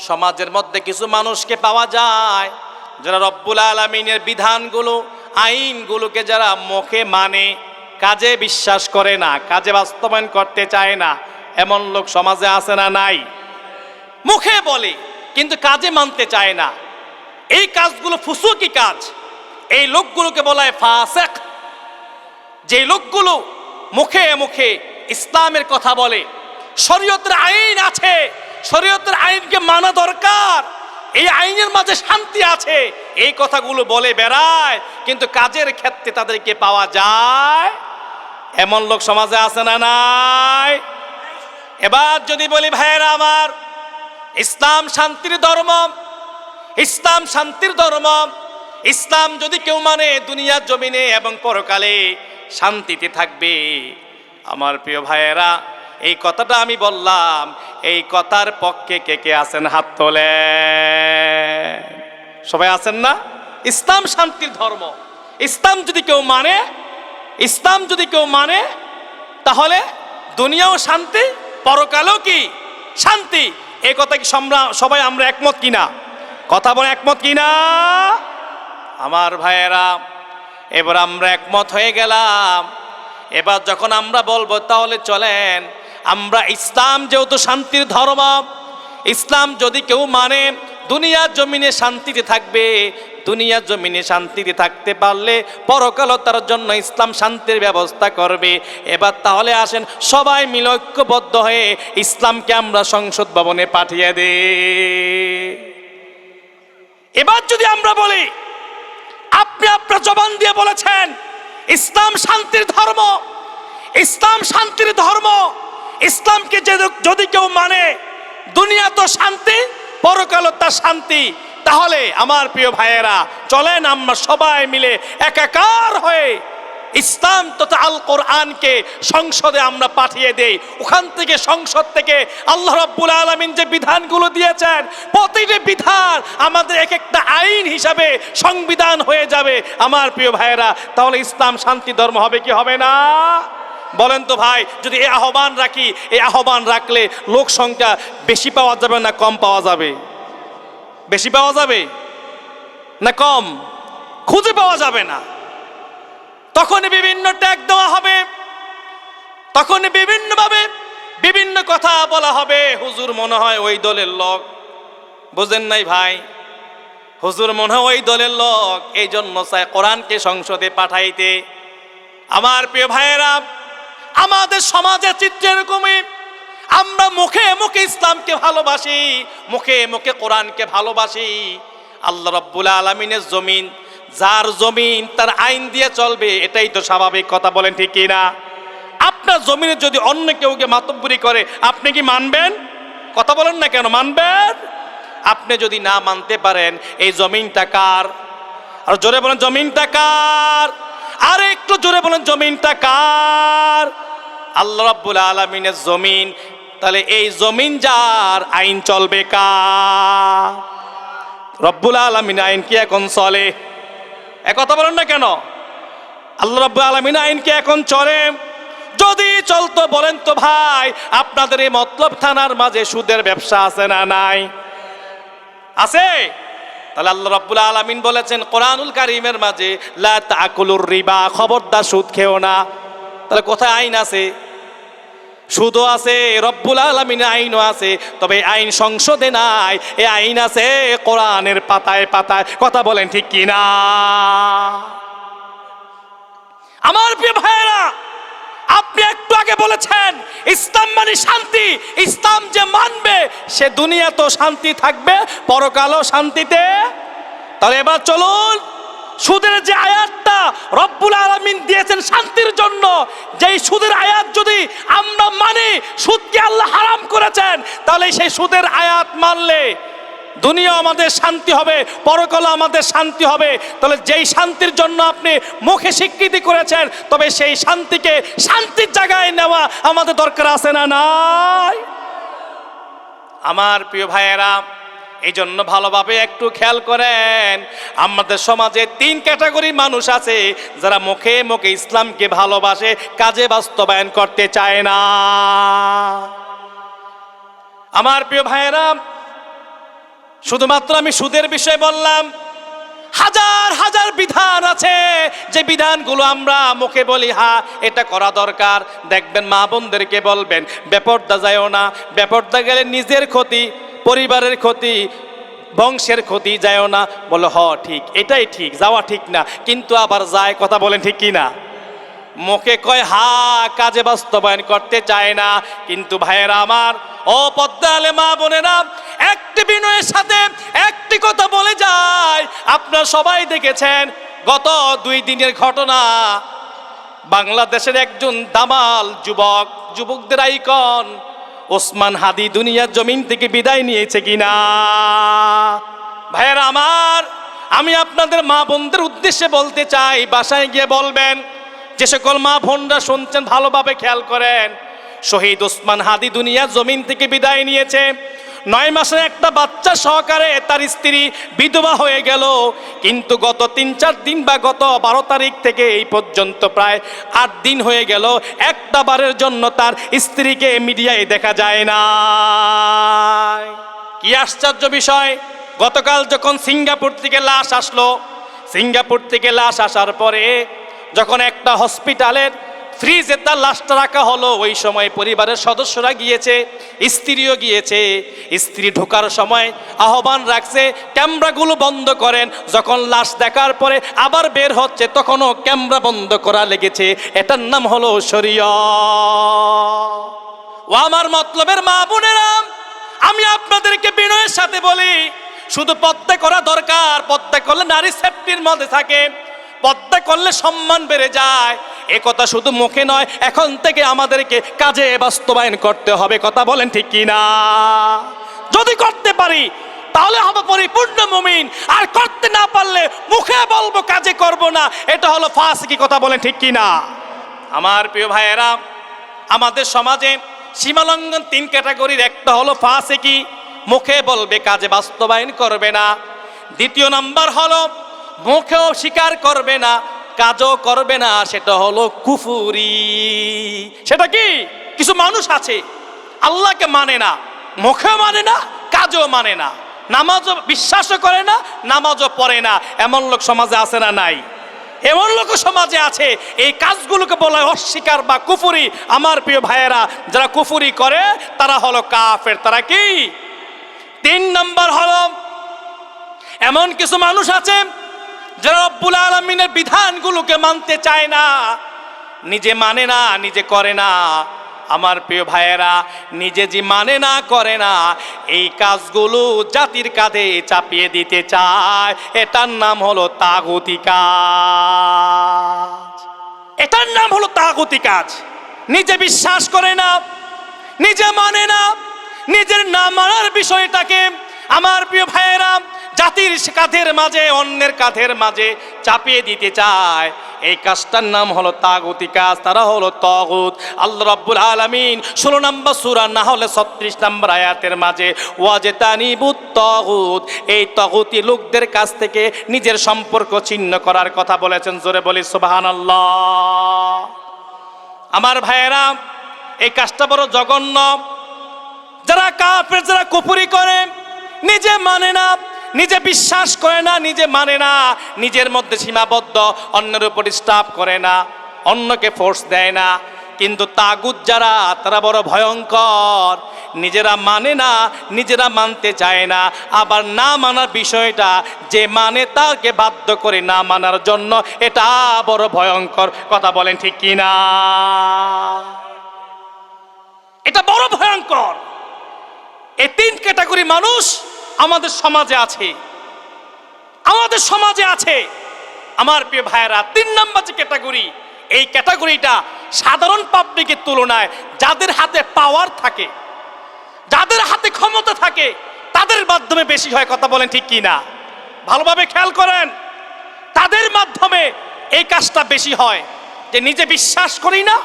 সমাজের মধ্যে কিছু মানুষকে পাওয়া যায় যারা রব্বুল আলামিনের বিধানগুলো, আইনগুলোকে যারা মুখে মানে, কাজে বিশ্বাস করে না, কাজে বাস্তবায়ন করতে চায় না। এমন লোক সমাজে আছে না নাই? মুখে বলে কিন্তু কাজে মানতে চায় না। এই কাজগুলো ফুসুকি কাজ। এই লোকগুলোকে বলা হয় ফাসিক। যে লোকগুলো মুখে মুখে ইসলামের কথা বলে, শরীয়তের আইন আছে, শরীয়তের আইনকে মানা দরকার, এই আইনের মাঝে শান্তি আছে, এই কথাগুলো বলে বেড়ায় কিন্তু কাজের ক্ষেত্রে তাদেরকে পাওয়া যায়। এমন লোক সমাজে আছে না নাই? এবার যদি বলি ভাইয়েরা আমার, ইসলাম শান্তির ধর্ম, ইসলাম শান্তির ধর্ম। ইসলাম যদি কেউ মানে দুনিয়ার জমিনে এবং পরকালে শান্তিতে থাকবে। আমার প্রিয় ভাইয়েরা, এই কথাটা আমি বললাম, এই কথার পক্ষে কে কে আছেন হাত তোলেন। সবাই আছেন না? ইসলাম শান্তির ধর্ম। ইসলাম যদি কেউ মানে, ইসলাম যদি কেউ মানে তাহলে দুনিয়াও শান্তি, পরকালেও কি শান্তি। এই কথা কি সবাই আমরা একমত কিনা? কথা বলে একমত কিনা? আমার ভাইয়েরা, এবার আমরা একমত হয়ে গেলাম। এবার যখন আমরা বলবো তাহলে চলেন আমরা ইসলাম যেহেতু শান্তির ধর্ম, ইসলাম যদি কেউ মানে দুনিয়ার জমিনে শান্তিতে থাকবে, দুনিয়ার জমিনে শান্তিতে থাকতে পারলে পরকালও তার জন্য ইসলাম শান্তির ব্যবস্থা করবে। এবার তাহলে আসেন সবাই মিলে ঐক্যবদ্ধ হয়ে ইসলামকে আমরা সংসদ ভবনে পাঠিয়ে দেই। এবার যদি আমরা বলি, আপনি আপনার জবান দিয়ে বলেছেন ইসলাম শান্তির ধর্ম, ইসলাম শান্তির ধর্ম, ইসলামকে যদি কেউ মানে দুনিয়া তো শান্তি, পরকালও তার শান্তি। তাহলে আমার প্রিয় ভাইয়েরা, চলেন আমরা সবাই মিলে একাকার হয়ে ইসলাম তথা আল কোরআনকে সংসদে আমরা পাঠিয়ে দেই। ওখান থেকে, সংসদ থেকে আল্লাহ রাব্বুল আলামিন যে বিধানগুলো দিয়েছেন, প্রতিটি বিধান আমাদের এক একটা আইন হিসাবে সংবিধান হয়ে যাবে। আমার প্রিয় ভাইয়েরা, তাহলে ইসলাম শান্তি ধর্ম হবে কি হবে না? বলেন তো ভাই, যদি এই আহ্বান রাখি, এই আহ্বান রাখলে লোক সংখ্যা বেশি পাওয়া যাবে না কম পাওয়া যাবে? বেশি পাওয়া যাবে না কম? খুঁজে পাওয়া যাবে না। তখন বিভিন্ন ট্যাগ দেওয়া হবে, তখন বিভিন্নভাবে বিভিন্ন কথা বলা হবে। হুজুর মনে হয় ওই দলের লোক, বুঝেন নাই ভাই? হুজুর মনে হয় ওই দলের লোক, এই জন্য চাই কোরআনকে সংসদে পাঠাইতে। আমার প্রিয় ভাইয়েরা, আমাদের সমাজের চিত্র এরকমই। আমরা মুখে মুখে ইসলামকে ভালোবাসি, মুখে মুখে কোরআনকে ভালোবাসি। আল্লাহ রাব্বুল আলামিনের জমিন যার জমিন তার আইন দিয়ে চলবে, এটাই তো স্বাভাবিক। কথা বলেন ঠিক কি না? আপনার জমিনে যদি অন্য কেউকে মাতব্বরি করে আপনি কি মানবেন? কথা বলেন না কেন, মানবেন? আপনি যদি না মানতে পারেন, এই জমিনটা কার? আর জোরে বলেন জমিনটা কার? আর একটু জোরে বলেন জমিনটা কার? আল্লাহ রাব্বুল আলামিনের জমিন। তাহলে এই জমিন যার, আইন চলবে কার? রব্বুল আলামিন আইন কি এখন চলে? কথা বলেন না কেন? আল্লাহ রাব্বুল আলামিন আইন কি এখন চলে? যদি চলতো বলেন তো ভাই, আপনাদের এই মতলব থানার মাঝে সুদের ব্যবসা আছে না নাই? আছে। তাহলে আল্লাহ রাব্বুল আলামিন বলেছেন কোরআনুল কারীমের মাঝে, লা তাকুলুর রিবা, খবরদার সুদ খেও না। তাহলে কোথায় আইন আছে? সুদও আছে, রব্বুল আলামিনের আইনও আছে, তবে আইন সংসদে নাই, এই আইন আছে কোরআনের পাতায় পাতায়। কথা বলেন ঠিক কি না? আমার প্রিয় ভাইয়েরা, আপনি একটু আগে বলেছেন ইসলাম মানে শান্তি। ইসলাম যে মানবে সে দুনিয়াতেও শান্তি থাকবে, পরকালও শান্তিতে। তাহলে এবার চলুন, সুদের যে আয়াতটা রব্বুল আলামিন দিয়েছেন শান্তির জন্য, যেই সুদের আয়াত যদি আমরা মানি, সুদকে আল্লাহ হারাম করেছেন, তাহলে সেই সুদের আয়াত মানলে দুনিয়া আমাদের শান্তি হবে, পরকাল আমাদের শান্তি হবে। তাহলে যেই শান্তির জন্য আপনি মুখে স্বীকৃতি করেছেন, তবে সেই শান্তিকে শান্তির জায়গায় নেওয়া আমাদের দরকার আছে না নাই? আমার প্রিয় ভাইয়েরা, এই জন্য ভালোভাবে একটু খেয়াল করেন, আমাদের সমাজে 3 ক্যাটাগরি মানুষ আছে যারা মুখে মুখে ইসলামকে ভালোবাসে, কাজে বাস্তবায়ন করতে চায় না। আমার প্রিয় ভাইয়েরা, শুধুমাত্র আমি সুদের বিষয় বললাম, হাজার হাজার বিধান আছে যে বিধানগুলো আমরা মুখে বলি হ্যাঁ এটা করা দরকার। দেখবেন মা বোনদেরকে বলবেন বেপরদা যায়ও না, বেপরদা গেলে নিজের ক্ষতি, পরিবারের ক্ষতি, বংশের ক্ষতি, যায়ও না। বলে হ ঠিক, এটাই ঠিক, যাওয়া ঠিক না, কিন্তু আবার যায়। কথা বলেন ঠিক কি না? মুখে কয় হা, কাজে বাস্তবায়ন করতে চায় না। কিন্তু ভাইয়েরা আমার, ও পদ্মা আলে মা বোনেরা, একটি বিনয়ের সাথে একটি কথা বলে যায়। আপনারা সবাই দেখেছেন গত 2 দিনের ঘটনা, বাংলাদেশের একজন দামাল যুবক, যুবকদের আইকন ওসমান হাদি দুনিয়ার জমিন থেকে বিদায় নিয়েছে কিনা? ভাইয়েরা আমার, আমি আপনাদের মা বোনদের উদ্দেশ্যে বলতে চাই, বাসায় গিয়ে বলবেন, যে সকল মা বোনরা শুনছেন ভালোভাবে খেয়াল করেন, শহীদ ওসমান হাদি দুনিয়ার জমিন থেকে বিদায় নিয়েছে। 9 মাসের একটা বাচ্চা সহকারে তার স্ত্রী বিধবা হয়ে গেল। কিন্তু গত 3-4 দিন বা গত 12 তারিখ থেকে এই পর্যন্ত প্রায় 8 দিন হয়ে গেল, একটা বারের জন্য তার স্ত্রীকে মিডিয়ায় দেখা যায় না। কি আশ্চর্য বিষয়! গতকাল যখন সিঙ্গাপুর থেকে লাশ আসলো, সিঙ্গাপুর থেকে লাশ আসার পরে যখন একটা হসপিটালের ফ্রিজে তার লাশটা রাখা হলো, ওই সময় পরিবারের সদস্যরা গিয়েছে, স্ত্রীও গিয়েছে। স্ত্রী ঢোকার সময় আহ্বান রাখছে ক্যামেরাগুলো বন্ধ করেন। যখন লাশ দেখার পরে আবার বের হচ্ছে, তখনও ক্যামেরা বন্ধ করা লেগেছে। এটার নাম হলো শরিয়ত। ও আমার মতলবের মা বোনেরা, আমি আপনাদেরকে বিনয়ের সাথে বলি, শুধু পর্দা করা দরকার। পর্দা করলে নারী সেফটির মধ্যে থাকে, পর্দা করলে সম্মান বেড়ে যায়। এ কথা শুধু মুখে নয়, এখন থেকে আমাদেরকে কাজে বাস্তবায়ন করতে হবে। কথা বলেন ঠিক কি না? যদি করতে পারি তাহলে হবে পরিপূর্ণ মুমিন, আর করতে না পারলে মুখে বলবো কাজে করব না, এটা হলো ফাসিকি। কথা বলেন ঠিক কি না? আমার প্রিয় ভাইয়েরা, আমাদের সমাজে সীমালঙ্ঘন 3 ক্যাটাগরির। একটা হলো ফাসিকি, মুখে বলবে কাজে বাস্তবায়ন করবে না। দ্বিতীয় নাম্বার হলো মুখেও স্বীকার করবে না, কাজও করবে না, সেটা হলো কুফুরি। সেটা কি? কিছু মানুষ আছে আল্লাহকে মানে না, মুখেও মানে না, কাজও মানে না, নামাজও বিশ্বাসও করে না, নামাজও পড়ে না। এমন লোক সমাজে আছে না নাই? এমন লোক সমাজে আছে। এই কাজগুলোকে বলা হয় অস্বীকার বা কুফুরি। আমার প্রিয় ভাইয়েরা, যারা কুফুরি করে তারা হলো কাফের। তারা কি? 3 নাম্বার হলো এমন কিছু মানুষ আছে যারা রব্বুল আলামিনের বিধানগুলোকে মানতে চায় না, নিজে মানে না, নিজে করে না, আমার প্রিয় ভাইয়েরা, নিজে যে মানে না করে না, এই কাজগুলো জাতির কাঁধে চাপিয়ে দিতে চায়, এটার নাম হলো তাগুতি কাজ। এটার নাম হলো তাগুতি কাজ। নিজে বিশ্বাস করে না, নিজে মানে না, নিজের না মানার বিষয়টাকে আমার প্রিয় ভাইয়েরা জাতির কাঁধের মাঝে, অন্যের কাঁধের মাঝে চাপিয়ে দিতে চায়, এই কাজটার নাম হলো তাগুতি কাজ। তারা হলো তাগুত। আল্লাহ রাব্বুল আলামিন 16 নম্বর সূরা নাহলে 36 নম্বর আয়াতের মাঝে ওয়াজতানিবুত তাগুত, এই তাগুতি লোকদের কাছ থেকে নিজের সম্পর্ক ছিন্ন করার কথা বলেছেন। জোরে বলি সুবহানাল্লাহ। আমার ভাইয়েরা, এই কাজটা বড় জঘন্য। যারা কাফের, যারা কুফরি করে, নিজে মানে না, নিজে বিশ্বাস করে না, নিজে মানে না, নিজের মধ্যে সীমাবদ্ধ, অন্যের উপর স্টাফ করে না, অন্যকে ফোর্স দেয় না। কিন্তু তাগুত যারা, তারা বড় ভয়ঙ্কর। নিজেরা মানে না, নিজেরা মানতে চায় না, আবার না মানার বিষয়টা যে মানে তাকে বাধ্য করে না মানার জন্য, এটা বড় ভয়ঙ্কর। কথা বলেন ঠিক কিনা? এটা বড় ভয়ঙ্কর। এই 3 ক্যাটাগরি মানুষ আমাদের সমাজে আছে, আমাদের সমাজে আছে। আমার প্রিয় ভাইয়েরা, 3 নম্বর যে ক্যাটাগরি, এই ক্যাটাগরিটা সাধারণ পাবলিকের তুলনায় যাদের হাতে পাওয়ার থাকে, যাদের হাতে ক্ষমতা থাকে, তাদের মাধ্যমে বেশি হয়। কথা বলেন ঠিক কি না? ভালোভাবে খেয়াল করেন, তাদের মাধ্যমে এই কাজটা বেশি হয়, যে নিজে বিশ্বাস করি না,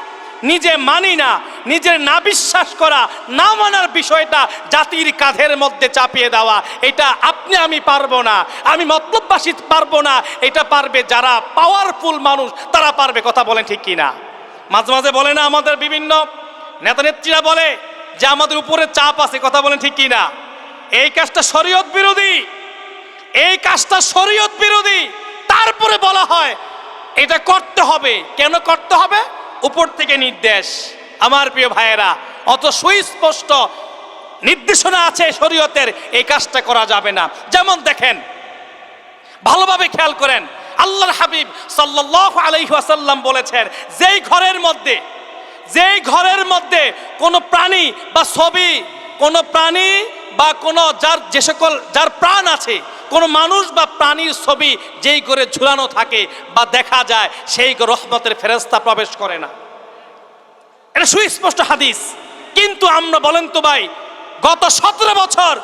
নিজে মানি না, নিজের না বিশ্বাস করা, না মানার বিষয়টা জাতির কাঁধের মধ্যে চাপিয়ে দেওয়া, এটা আপনি আমি পারবো না, আমি মতলববাসী পারবো না, এটা পারবে যারা পাওয়ারফুল মানুষ, তারা পারবে। কথা বলেন ঠিক কি না? মাঝে মাঝে বলে না, আমাদের বিভিন্ন নেতা নেত্রীরা বলে যে আমাদের উপরে চাপ আছে। কথা বলেন ঠিক কি না? এই কাজটা শরীয়ত বিরোধী, এই কাজটা শরীয়ত বিরোধী, তারপরে বলা হয় এটা করতে হবে। কেন করতে হবে? উপর থেকে নির্দেশ। আমার প্রিয় ভাইয়েরা, অত সুস্পষ্ট নির্দেশনা আছে শরীয়তের, এই কাজটা করা যাবে না। যেমন দেখেন, ভালোভাবে খেয়াল করেন, আল্লাহর হাবিব সাল্লাল্লাহু আলাইহি ওয়াসাল্লাম বলেছেন, যেই ঘরের মধ্যে কোনো প্রাণী বা ছবি, কোনো প্রাণী বা কোনো যার প্রাণ আছে, কোনো মানুষ বা প্রাণীর ছবি যেই করে ঝুলানো থাকে বা দেখা যায়, সেই রহমতের ফেরেশতা প্রবেশ করে না। এটা সুস্পষ্ট হাদিস। কিন্তু আমরা বলেন তো ভাই, গত 17 বছর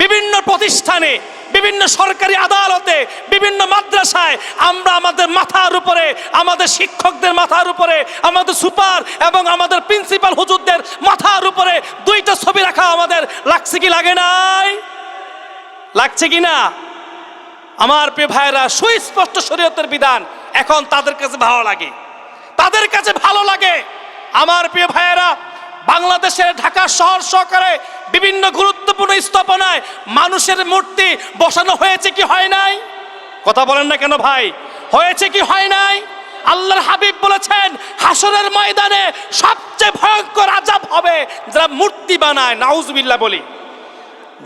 বিভিন্ন প্রতিষ্ঠানে, বিভিন্ন সরকারি আদালতে, বিভিন্ন মাদ্রাসায় আমরা আমাদের মাথার উপরে, আমাদের শিক্ষকদের মাথার উপরে, আমাদের সুপার এবং আমাদের প্রিন্সিপাল হুজুরদের মাথার উপরে 2টা ছবি রাখা আমাদের লাগছে কি লাগে নাই? লাগছে কি না? আমার প্রিয় ভাইরা, সুস্পষ্ট শরীয়তের বিধান এখন তাদের কাছে ভালো লাগে, তাদের কাছে ভালো লাগে। আমার প্রিয় ভাইয়েরা, বাংলাদেশের ঢাকা শহর সহকারে বিভিন্ন গুরুত্বপূর্ণ স্থাপনায় মানুষের মূর্তি বসানো হয়েছে কি হয় নাই? কথা বলেন না কেন ভাই? হয়েছে কি হয় নাই? আল্লাহর হাবিব বলেছেন, হাসরের ময়দানে সবচেয়ে ভয়ঙ্কর আযাব হবে যারা মূর্তি বানায়। নাউজুবিল্লাহ বলি।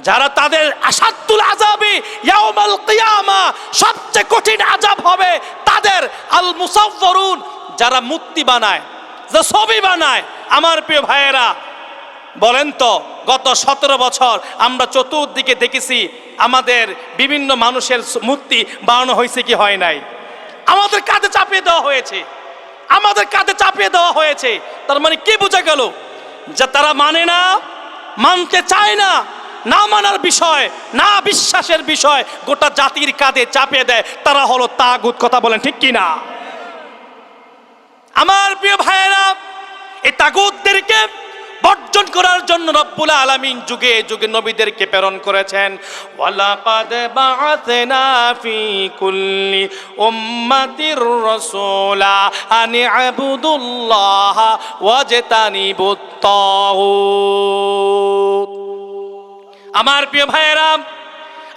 যারা তাদের আসাদুল আযাবি ইয়াউমাল কিয়ামা, সবচেয়ে কঠিন আযাব হবে তাদের। আল মুসাওয়িরুন, যারা মূর্তি বানায়, যারা ছবি বানায়। আমার প্রিয় ভাইয়েরা, বলেন তো, গত 17 বছর আমরা চতুর্দিকে দেখেছি আমাদের বিভিন্ন মানুষের মূর্তি বানানো হয়েছে কি হয় নাই? আমাদের কাঁধে চাপিয়ে দেওয়া হয়েছে, আমাদের কাঁধে চাপিয়ে দেওয়া হয়েছে। তার মানে কি বোঝা গেল? যে তারা মানে না, মানতে চায় না, না মানার বিষয়, না বিশ্বাসের বিষয় গোটা জাতির কাঁধে চাপিয়ে দেয়, তারা হলো তাগুত। কথা বলেন ঠিক কি না? আমার প্রিয় ভাইয়েরা, এই তাগুতদেরকে বর্জন করার জন্য রব্বুল আলামিন যুগে যুগে নবীদেরকে প্রেরণ করেছেন। ওয়ালাকাদ বাআসনা ফি কুল্লি উম্মাতির রাসূলা আন ইবুদুল্লাহ ওয়াজতানিবুত তাগুত। আমার প্রিয় ভাইয়েরা,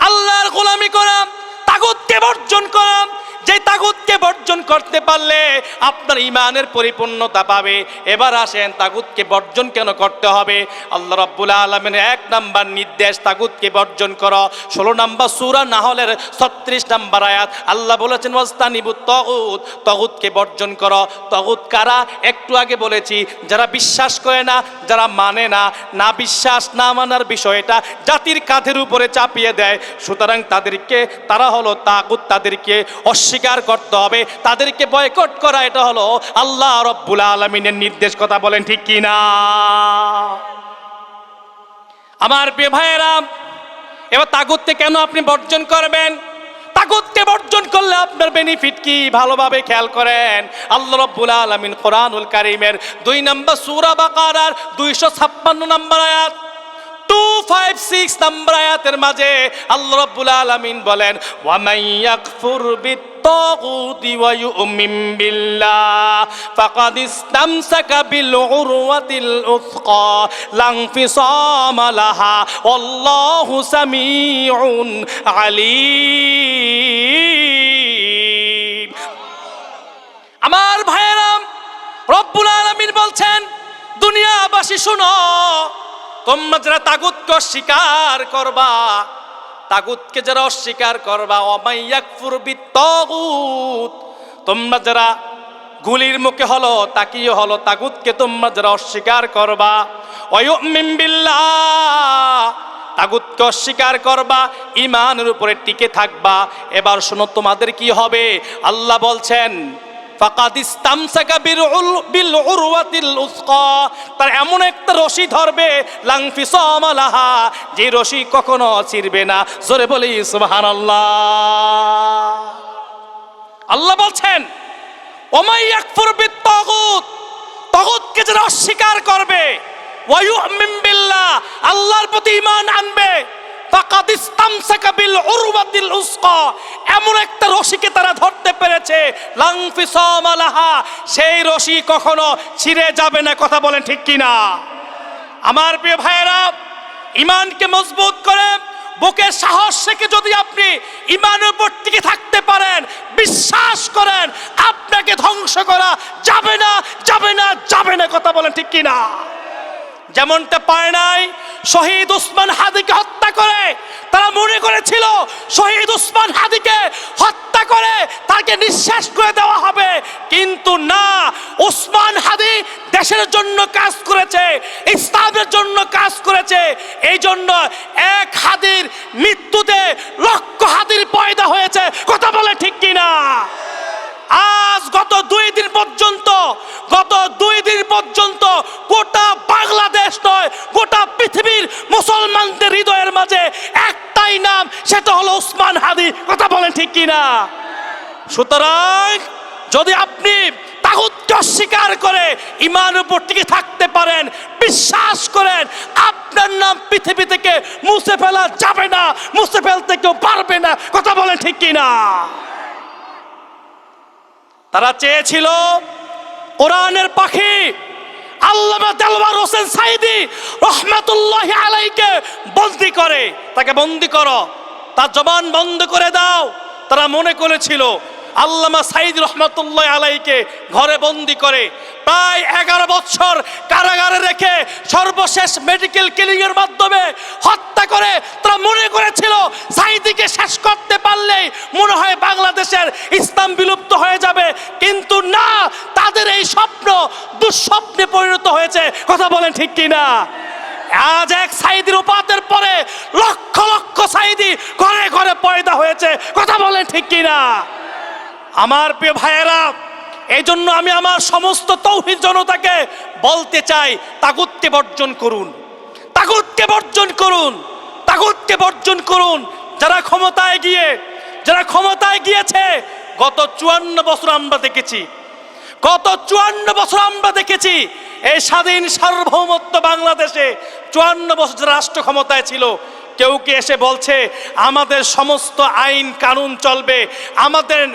আল্লাহর গোলামি করা, তাগুতকে বর্জন করা, যে তাগুতকে বর্জন করতে পারলে আপনার ঈমানের পরিপূর্ণতা পাবে। এবার আসেন তাগুতকে বর্জন কেন করতে হবে। আল্লাহ রাব্বুল আলামিনের 1 নাম্বার নির্দেশ, তাগুতকে বর্জন করো। 16 নাম্বার সূরা নাহলের 36 নাম্বার আয়াত আল্লাহ বলেছেন ওয়াস্তানিবুত তাগুত, তাগুতকে বর্জন করো। তাগুত কারা? একটু আগে বলেছি, যারা বিশ্বাস করে না, যারা মানে না, না বিশ্বাস না মানার বিষয়টা জাতির কাঁধের উপরে চাপিয়ে দেয়। সুতরাং তারা হলো তাগুত, তাদেরকে অস্বীকার করতে হবে, তাদেরকে বয়কট করা, এটা হলো আল্লাহ রাব্বুল আলামিনের নির্দেশ। কথা বলেন ঠিক কি না? আমার প্রিয় ভাইয়েরা, এবার তাগুতকে কেন আপনি বর্জন করবেন? তাগুতকে বর্জন করলে আপনার বেনিফিট কি? ভালোভাবে খেয়াল করেন। আল্লাহ রাব্বুল আলামিন কোরআনুল কারীমের 2 নম্বর সূরা বাকারার 256 নম্বর আয়াত, 256 নম্বর আয়াতের মাঝে আল্লাহ রাব্বুল আলামিন বলেন ওয়া মান ইয়াকফুর বিত-তাগুতি ওয়া ইউমিন বিল্লাহ ফাকাদ ইসতামসাকা বিল উরওয়াতিল উসকা লা ইনফিসামা লাহা আল্লাহু সামিউন আলীম। আমার ভাইয়েরা, রব্বুল আলামিন বলছেন দুনিয়াবাসী শুনো, তোমরা যারা তাগুতকে অস্বীকার করবা, তাগুতকে যারা অস্বীকার করবা, ওয়ামাইয়াকফুর বিত-তাগুত, তোমরা যারা গুলির মুখে হলো তাকিয়ে হলো তাগুতকে তোমরা যারা অস্বীকার করবা, ওয়ায়ুমিন বিল্লাহ, তাগুতকে অস্বীকার করবা, ঈমানের উপরে টিকে থাকবা। এবার শোনো তোমাদের কি হবে। আল্লাহ বলছেন ফাকাদ ইসতামসাকা বিল উরওয়াতিল উসকা, তার এমন একটা রশি ধরবে লা ইনফিসামা লাহা, যে রশি কখনো ছিঁড়বে না। জোরে বলি সুবহানাল্লাহ। আল্লাহ বলছেন ওমাই ইয়াকফুর বিত-তাগুত, তাগুতকে যারা অস্বীকার করবে, ওয়া ইউমিন বিল্লাহ, আল্লাহর প্রতি ঈমান আনবে, ফাকাদ ইসতামসাকা বিল উরওয়াতিল উসকা, এমন একটা রশিকে তারা ধরতে পেরেছে লা ইনফিসামা লাহা, সেই রশি কখনো ছিঁড়ে যাবে না। কথা বলেন ঠিক কি না? আমার প্রিয় ভাইয়েরা, ঈমানকে মজবুত করে বুকের সাহস রেখে যদি আপনি ঈমানের উপর টিকে থাকতে পারেন, বিশ্বাস করেন আপনাকে ধ্বংস করা যাবে না, যাবে না, যাবে না। কথা বলেন ঠিক কি না? যেমনটা পায় নাই শহীদ ওসমান হাদিকে হত্যা করে, তারা মনে করেছিল শহীদ ওসমান হাদিকে হত্যা করে তাকে নিঃশেষ করে দেওয়া হবে, কিন্তু না, ওসমান হাদি দেশের জন্য কাজ করেছে, ইসলামের জন্য কাজ করেছে। এই জন্য এক হাদির মৃত্যুতে লক্ষ হাদির পয়দা হয়েছে। কথা বলে ঠিক কিনা? আজ গত 2 দিন পর্যন্ত গোটা বাংলাদেশ নয়, গোটা পৃথিবীর মুসলমানদের হৃদয়ের মাঝে একটাই নাম, সেটা হলো ওসমান হাদি। কথা বলেন ঠিক কিনা? সুতরাং যদি আপনি তাগুতকে অস্বীকার করে ঈমানের উপর টিকে থাকতে পারেন, বিশ্বাস করেন আপনার নাম পৃথিবী থেকে মুছে ফেলা যাবে না, মুছে ফেলতে কেউ পারবে না। কথা বলেন ঠিক কিনা? তারা চেয়েছিল কোরআনের পাখি আল্লামা দেলওয়ার হোসেন সাঈদী রহমাতুল্লাহি আলাইহিকে বন্দী করে, তাকে বন্দী করো, তার জবান বন্ধ করে দাও। তারা মনে করেছিল আল্লামা সাঈদী রহমাতুল্লাহি আলাইহিকে ঘরে বন্দী করে প্রায় 11 বছর কারাগারে রেখে সর্বশেষ মেডিকেল কিলিং এর মাধ্যমে হত্যা করে তারা মনে করেছিল সাঈদীকে শেষ করতে পারলেই মনে হয় বাংলাদেশের ইসলাম বিলুপ্ত হয়ে যাবে, কিন্তু না, তাদের এই স্বপ্ন দুঃস্বপ্নে পরিণত হয়েছে। কথা বলেন ঠিক কিনা? আজ এক সাঈদীর উপাতের পরে লক্ষ লক্ষ সাঈদী ঘরে ঘরে পয়দা হয়েছে। কথা বলেন ঠিক কিনা? আমার প্রিয় ভাইয়েরা, এই জন্য আমি আমার সমস্ত তৌহিদ জনতাকে বলতে চাই, তাগুতকে বর্জন করুন, তাগুতকে বর্জন করুন, তাগুতকে বর্জন করুন। যারা ক্ষমতায় গিয়েছে গত 54 বছর আমরা দেখেছি, এই স্বাধীন সার্বভৌমত্ব বাংলাদেশে 54 বছর যারা রাষ্ট্র ক্ষমতায় ছিল, কেউ কি এসে বলছে আমাদের সমস্ত আইন কানুন চলবে, আমাদের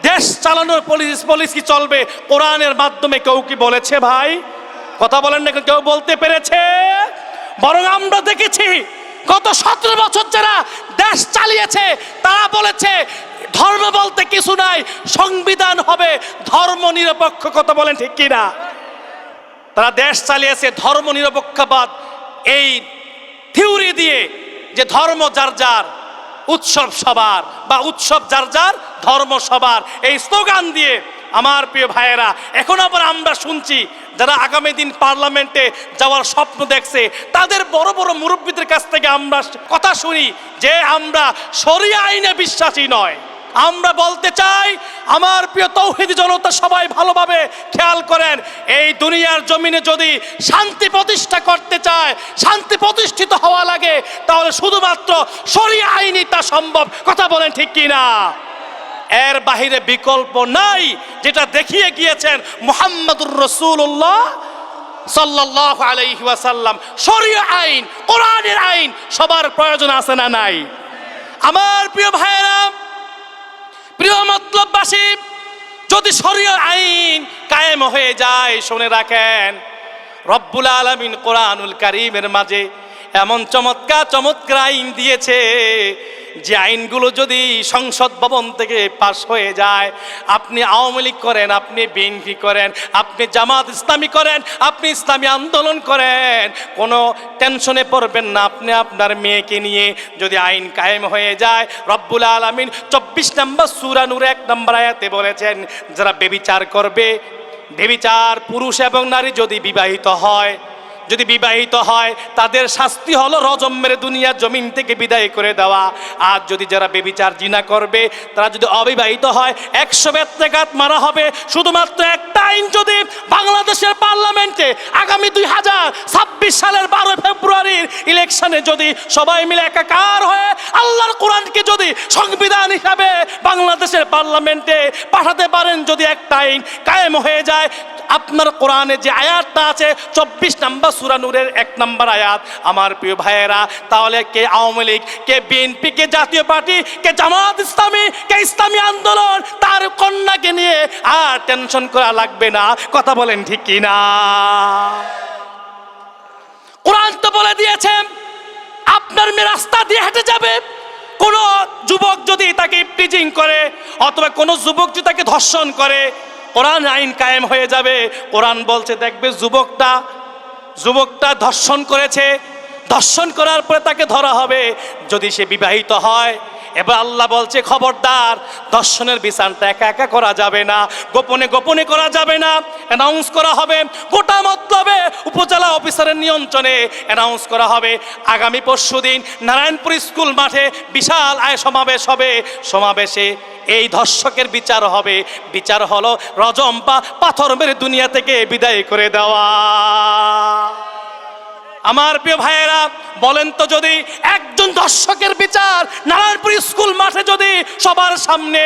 দেশ চালানোর পলিসি চলবে কোরআনের মাধ্যমে? কেউ কি বলেছে ভাই? কথা বলেন না, কেউ বলতে পেরেছে? বরং আমরা দেখেছি গত 17 বছর যারা দেশ চালিয়েছে তারা বলেছে ধর্ম বলতে কিছু নাই, সংবিধান হবে ধর্ম নিরপেক্ষ। কথা বলেন ঠিক কিনা? তারা দেশ চালিয়েছে ধর্ম নিরপেক্ষবাদ এই থিওরি দিয়ে, যে ধর্ম যার যার, উৎসব সবার, বা উৎসব যার যার, ধর্ম সবার, এই স্লোগান দিয়ে। আমার প্রিয় ভাইয়েরা, এখন আবার আমরা শুনছি যারা আগামী দিন পার্লামেন্টে যাওয়ার স্বপ্ন দেখছে, তাদের বড় বড় মুরব্বীদের কাছ থেকে আমরা কথা শুনি যে আমরা শরিয়া আইনে বিশ্বাসী নয়। আমরা বলতে চাই, আমার প্রিয় তৌহিদি জনতা সবাই ভালোভাবে খেয়াল করেন, এই দুনিয়ার জমিনে যদি শান্তি প্রতিষ্ঠা করতে চায়, শান্তি প্রতিষ্ঠিত হওয়া লাগে, তাহলে শুধুমাত্র শরিয়া আইনই তা সম্ভব। কথা বলেন ঠিক কিনা? এর বাহিরে বিকল্প নাই, যেটা দেখিয়ে গিয়েছেন মুহাম্মদুর রাসূলুল্লাহ সাল্লাল্লাহু আলাইহি ওয়াসাল্লাম। শরিয়া আইন, কোরআনের আইন সবার প্রয়োজন আছে না নাই? আমার প্রিয় ভাইয়েরা, প্রিয় মতলববাসী, যদি শরিয়া আইন কায়েম হয়ে যায়, শুনে রাখেন, রব্বুল আলামিন কোরআনুল কারীমের মাঝে এমন চমৎকার চমৎকার আইন দিয়েছে, যে আইনগুলো যদি সংসদ ভবন থেকে পাশ হয়ে যায়, আপনি আওয়ামী লীগ করেন, আপনি বিএনপি করেন, আপনি জামাত ইসলামী করেন, আপনি ইসলামী আন্দোলন করেন, কোনো টেনশনে পড়বেন না। আপনি আপনার মেয়েকে নিয়ে যদি আইন কায়েম হয়ে যায়, রব্বুল আলামিন 24 নম্বর সূরা নূর 1 নম্বর আয়াতে বলেছেন, যারা ব্যভিচার করবে, ব্যভিচার পুরুষ এবং নারী যদি বিবাহিত হয়, তাদের শাস্তি হলো রজম মেরে দুনিয়ার জমিন থেকে বিদায় করে দেওয়া। আর যদি যারা ব্যভিচার জিনা করবে, তারা যদি অবিবাহিত হয়, 100 বেত্রাঘাত মারা হবে। শুধুমাত্র একটা আইন যদি বাংলাদেশের পার্লামেন্টে আগামী 2026 সালের 12 ফেব্রুয়ারির ইলেকশনে যদি সবাই মিলে একাকার হয়ে আল্লাহর কোরআনকে যদি সংবিধান হিসাবে বাংলাদেশের পার্লামেন্টে পাঠাতে পারেন, যদি একটা আইন কায়েম হয়ে যায়, আপনার কোরআনে যে আয়াতটা আছে 24 নম্বর সূরা নূরের 1 নম্বর আয়াত, আমার প্রিয় ভাইয়েরা, তাহলে কে আওয়ামী লীগ, কে বিএনপি, কে জাতীয় পার্টি, কে জামাত ইসলামী, কে ইসলামী আন্দোলন, তার কন্যাকে নিয়ে আর টেনশন করা লাগবে না। কথা বলেন ঠিক কিনা? কোরআন তো বলে দিয়েছে, আপনার মেয়ে রাস্তা দিয়ে হেঁটে যাবে, কোনো যুবক যদি তাকে ইফটিজিং করে, অথবা কোনো যুবক যদি তাকে ধর্ষণ করে, কোরআন আইন কায়েম হয়ে যাবে। কোরআন বলছে, দেখবে যুবকটা ধর্ষণ করেছে, ধর্ষণ করার পরে তাকে ধরা হবে। যদি সে বিবাহিত হয়, এবার আল্লাহ বলছে, খবরদার, ধর্ষণের বিচারটা একা একা করা যাবে না, গোপনে গোপনে করা যাবে না, অ্যানাউন্স করা হবে। গোটা মতলবে উপজেলা অফিসারের নিয়ন্ত্রণে অ্যানাউন্স করা হবে। আগামী পরশুদিন নারায়ণপুর স্কুল মাঠে বিশাল আয় সমাবেশ হবে। সমাবেশে এই ধর্ষকের বিচার হবে। বিচার হলো রজম বা পাথর মেরে দুনিয়া থেকে বিদায় করে দেওয়া। আমার প্রিয় ভাইয়েরা, বলেন তো, যদি একজন ধর্ষকের বিচার নারায়ণপুর স্কুল মাঠে যদি সবার সামনে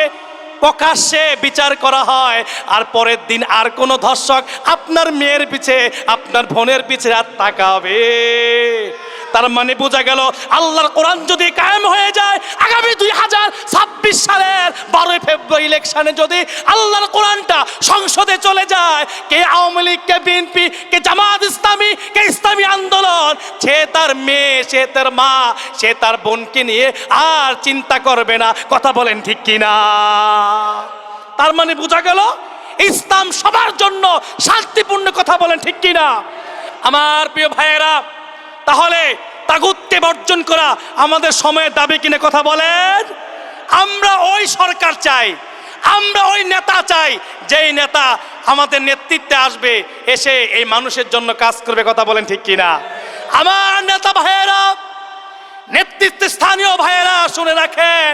প্রকাশ্যে বিচার করা হয়, আর পরের দিন আর কোনো ধর্ষক আপনার মেয়ের পিছে, আপনার বোনের পিছে আর তাকাবে, তার মানে বোঝা গেল, আল্লাহর কোরআন যদি কায়েম হয়ে যায়, আগামী 2026 সালের 12 ফেব্রুয়ারি ইলেকশনে যদি আল্লাহর কোরআনটা সংসদে চলে যায়, কে আওয়ামী লীগ, কে বিএনপি, কে জামাত ইসলামী, কে ইসলামী আন্দোলন, সে তার মেয়ে, সে তার মা, সে তার বোনকে নিয়ে আর চিন্তা করবে না। কথা বলেন ঠিক কিনা? তার মানে বোঝা গেল, ইসলাম সবার জন্য শান্তিপূর্ণ। কথা বলেন ঠিক কিনা? আমার প্রিয় ভাইয়েরা, তাহলে তাগুতকে বর্জন করা আমাদের সময়ের দাবি কিনে? কথা বলেন। আমরা ওই সরকার চাই, আমরা ওই নেতা চাই, যেই নেতা আমাদের নেতৃত্বে আসবে, এসে এই মানুষের জন্য কাজ করবে। কথা বলেন ঠিক কিনা? আমার নেতা ভাইয়েরা, নেতৃত্বে স্থানীয় ভাইয়েরা, শুনে রাখেন,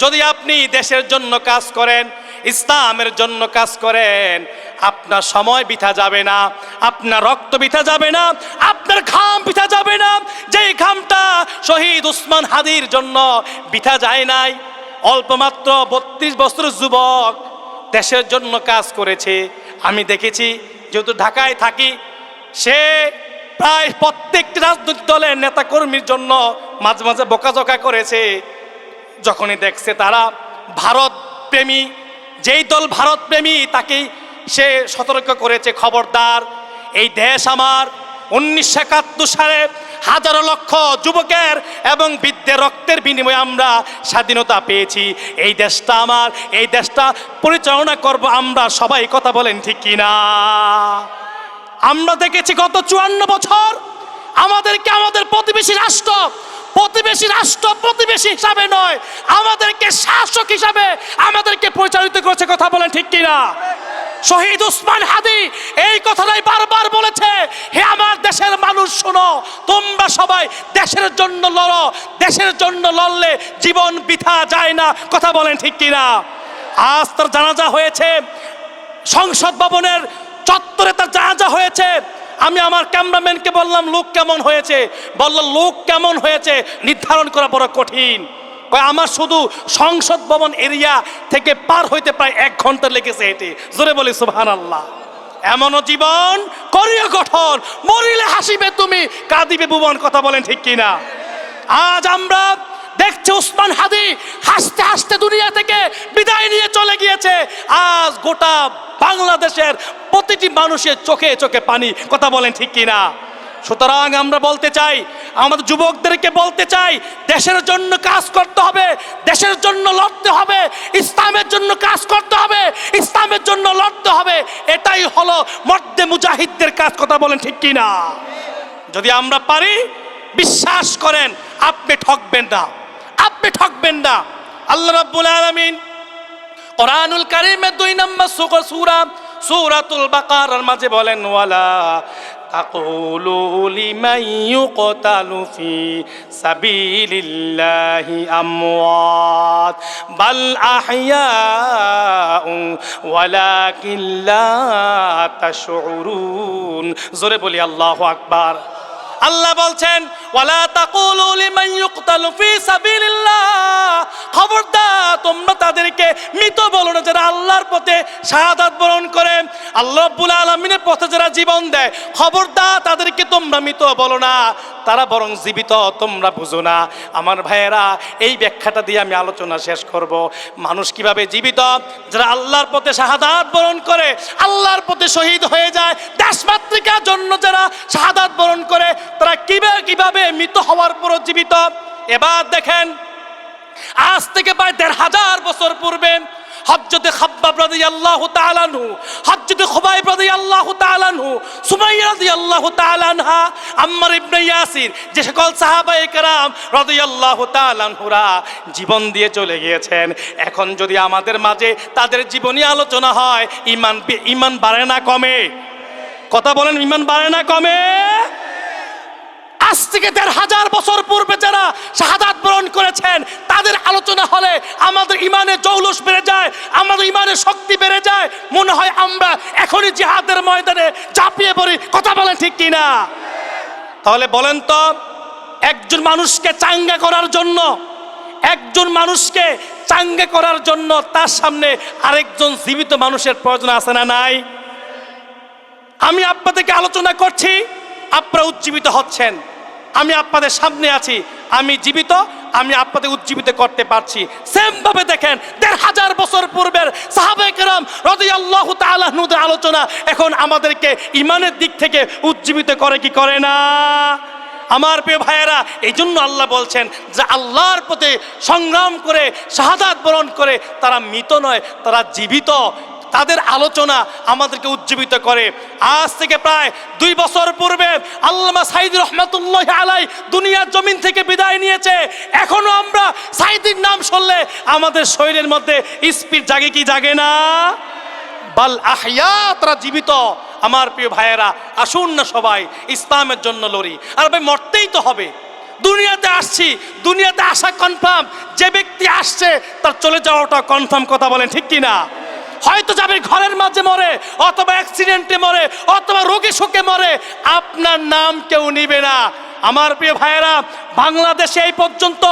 যদি আপনি দেশের জন্য কাজ করেন, ইসলামের জন্য কাজ করেন, আপনার সময় বৃথা যাবে না, আপনার রক্ত বৃথা যাবে না, আপনার ঘাম বৃথা যাবে না। যেই ঘামটা শহীদ উসমান হাদির জন্য বৃথা যায় নাই। অল্প মাত্র 32 বছরের যুবক দেশের জন্য কাজ করেছে। আমি দেখেছি, যেহেতু ঢাকায় থাকি, সে প্রায় প্রত্যেকটি রাজনৈতিক দলের নেতাকর্মীর জন্য মাঝে মাঝে বকাঝকা করেছে। যখনই দেখছে তারা ভারত প্রেমী, যেই দল ভারত প্রেমী, তাকেই সে সতর্ক করেছে, খবরদার, এই দেশ আমার। 1971 সালে হাজারো লক্ষ যুবকের এবং শহীদদের রক্তের বিনিময়ে আমরা স্বাধীনতা পেয়েছি। এই দেশটা আমার, এই দেশটা পরিচালনা করব আমরা সবাই। কথা বলেন ঠিক কিনা? আমরা দেখেছি গত 54 বছর আমাদেরকে আমাদের প্রতিবেশী রাষ্ট্র প্রতিবেশী হিসাবে নয়, আমাদেরকে শাসক হিসাবে আমাদেরকে পরিচালিত করেছে। কথা বলেন ঠিক কিনা? শহীদ ওসমান হাদি এই কথাটাই বারবার বলেছে, হে আমার দেশের মানুষ শোনো, তোমরা সবাই দেশের জন্য লড়ো, দেশের জন্য লড়লে জীবন বৃথা যায় না। কথা বলেন ঠিক কিনা? আজ তার জানাজা হয়েছে, সংসদ ভবনের চত্বরে তার জানাজা হয়েছে। আমি আমার ক্যামেরাম্যানকে বললাম লোক কেমন হয়েছে, বলল লোক কেমন হয়েছে নির্ধারণ করা বড় কঠিন। আমার শুধু সংসদ ভবন এরিয়া থেকে পার হইতে প্রায় 1 ঘন্টা লেগেছে হেঁটে। জোরে বলি সুবহানাল্লাহ। এমনও জীবন করিও গঠন, মরিলে হাসিবে তুমি, কাঁদিবে ভুবন। কথা বলেন ঠিক কিনা? আজ আমরা দেখছি ওসমান হাদি হাসতে হাসতে দুনিয়া থেকে বিদায় নিয়ে চলে গিয়েছে। আজ গোটা বাংলাদেশের প্রতিটি মানুষের চোখে চোখে পানি। কথা বলেন ঠিক কিনা? সুতরাং আমরা বলতে চাই, আমাদের যুবকদেরকে বলতে চাই, দেশের জন্য কাজ করতে হবে, দেশের জন্য লড়তে হবে, ইসলামের জন্য কাজ করতে হবে, ইসলামের জন্য লড়তে হবে। এটাই হলো মর্দে মুজাহিদদের কাজ। কথা বলেন ঠিক কিনা? যদি আমরা পারি, বিশ্বাস করেন আপনি ঠকবেন না, আপনি ঠকবেন না। আল্লাহ রাব্বুল আলামিন কোরআনুল কারীমের 2 নম্বর সূরা সূরাতুল বাকারার মাঝে বলেন, ওয়ালা তাকুলু লিমান ইউকতালু ফি সাবিলিল্লাহি আমওয়াত বাল আহইয়াউ ওয়ালাকিন লা তাশউরুন। জোরে বলি আল্লাহু আকবার। আল্লাহ বলছেন, ওয়ালা তাকুলু লিমান ইউকতালু ফি সাবিলিল্লাহ, খবরদার তোমরা তাদেরকে মৃত বলো না যারা আল্লাহর পথে শাহাদাত বরণ করে, আল্লাহ রাব্বুল আলামিনের পথে যারা জীবন দেয়। খবরদার তাদেরকে তোমরা মৃত বলো না, তারা বরং জীবিত, তোমরা বুঝো না। আমার ভাইয়েরা, এই ব্যাখ্যাটা দিয়ে আমি আলোচনা শেষ করব। মানুষ কিভাবে জীবিত? যারা আল্লাহর পথে শাহাদাত বরণ করে, আল্লাহর পথে শহীদ হয়ে যায়, দেশমাতৃকার জন্য যারা শাহাদাত বরণ করে, তারা কিভাবে মৃত হওয়ার পরও জীবিত। এবার দেখেন, আজ থেকে প্রায় 1500 বছর পূর্বে হযরতে খাব্বাব রাদিয়াল্লাহু তাআলা আনহু, হযরতে খুবাইব রাদিয়াল্লাহু তাআলা আনহু, সুমাইয়া রাদিয়াল্লাহু তাআলা আনহা, আম্মার ইবনে ইয়াসির, যে সকল সাহাবায়ে কেরাম রাদিয়াল্লাহু তাআলা আনহুরা জীবন দিয়ে চলে গিয়েছেন। এখন যদি আমাদের মাঝে তাদের জীবনী আলোচনা হয়, ঈমান বাড়ে না কমে? কথা বলেন, ঈমান বাড়ে না কমে? আজ থেকে 1500 বছর পূর্বে যারা শাহাদাত বরণ করেছেন তাদের আলোচনা হলে আমাদের ইমানের জৌলুস বেড়ে যায়, আমাদের ইমানের শক্তি বেড়ে যায়। মনে হয় আমরা এখনই জিহাদের ময়দানে ঝাঁপিয়ে পড়ি। কথা বলেন ঠিক কিনা? তাহলে বলেন তো, একজন মানুষকে চাঙ্গা করার জন্য, একজন মানুষকে চাঙ্গা করার জন্য তার সামনে আরেকজন জীবিত মানুষের প্রয়োজন আছে না নাই? আমি আপনাদেরকে আলোচনা করছি, আপনারা উজ্জীবিত হচ্ছেন। আমি আপনাদের সামনে আছি, আমি জীবিত, আমি আপনাদের উজ্জীবিত করতে পারছি। সেম ভাবে দেখেন, 1500 বছর পূর্বের সাহাবায়ে কেরাম রাদিয়াল্লাহু তাআলা আনহুদের আলোচনা এখন আমাদেরকে ইমানের দিক থেকে উজ্জীবিত করে কি করে না? আমার প্রিয় ভাইয়েরা, এই জন্য আল্লাহ বলছেন যে আল্লাহর পথে সংগ্রাম করে শাহাদাত বরণ করে তারা মৃত নয়, তারা জীবিত। তাদের আলোচনা আমাদেরকে উজ্জীবিত করে। আজ থেকে প্রায় 2 বছর পূর্বে আল্লামা সাঈদী রহমাতুল্লাহি আলাইহি দুনিয়ার জমিন থেকে বিদায় নিয়েছে। এখনো আমরা সাঈদীর নাম শুনলে আমাদের শরীরের মধ্যে স্পিড জাগে কি জাগে না? বাল আহইয়া, তারা জীবিত। আমার প্রিয় ভাইয়েরা, আসুন না সবাই ইসলামের জন্য লড়ি। আর ভাই, মরতেই তো হবে। দুনিয়াতে আসছি, দুনিয়াতে আসা কনফার্ম। যে ব্যক্তি আসছে তার চলে যাওয়াটা কনফার্ম। কথা বলেন ঠিক কিনা? হয়তো যাবে ঘরের মাঝে মরে, অথবা অ্যাক্সিডেন্টে মরে, অথবা রোগে শোকে মরে, আপনার নাম কেউ নিবে না। আমার প্রিয় ভাইয়েরা, বাংলাদেশে এই পর্যন্ত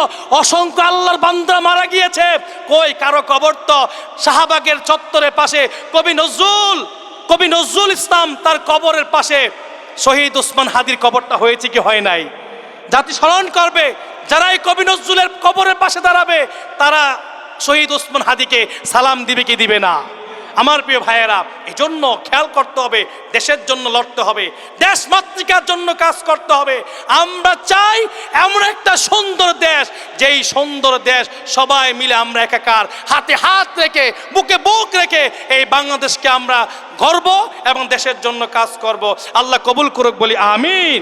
অসংখ্য আল্লাহর বান্দা মারা গিয়েছে, কই কারো কবর তো শাহবাগের চত্বরের পাশে কবি নজরুল ইসলাম তার কবরের পাশে শহীদ ওসমান হাদির কবরটা হয়েছে কি হয় নাই? জাতি স্মরণ করবে, যারা এই কবি নজরুলের কবরের পাশে দাঁড়াবে তারা শহীদ ওসমান হাদিকে সালাম দিবে কি দিবে না? আমার প্রিয় ভাইয়েরা, এই জন্য খেয়াল করতে হবে, দেশের জন্য লড়তে হবে, দেশ মাতৃকার জন্য কাজ করতে হবে। আমরা চাই এমন একটা সুন্দর দেশ, যেই সুন্দর দেশ সবাই মিলে আমরা একাকার, হাতে হাত রেখে বুকে বুক রেখে এই বাংলাদেশকে আমরা গর্ব এবং দেশের জন্য কাজ করব। আল্লাহ কবুল করুক, বলি আমিন।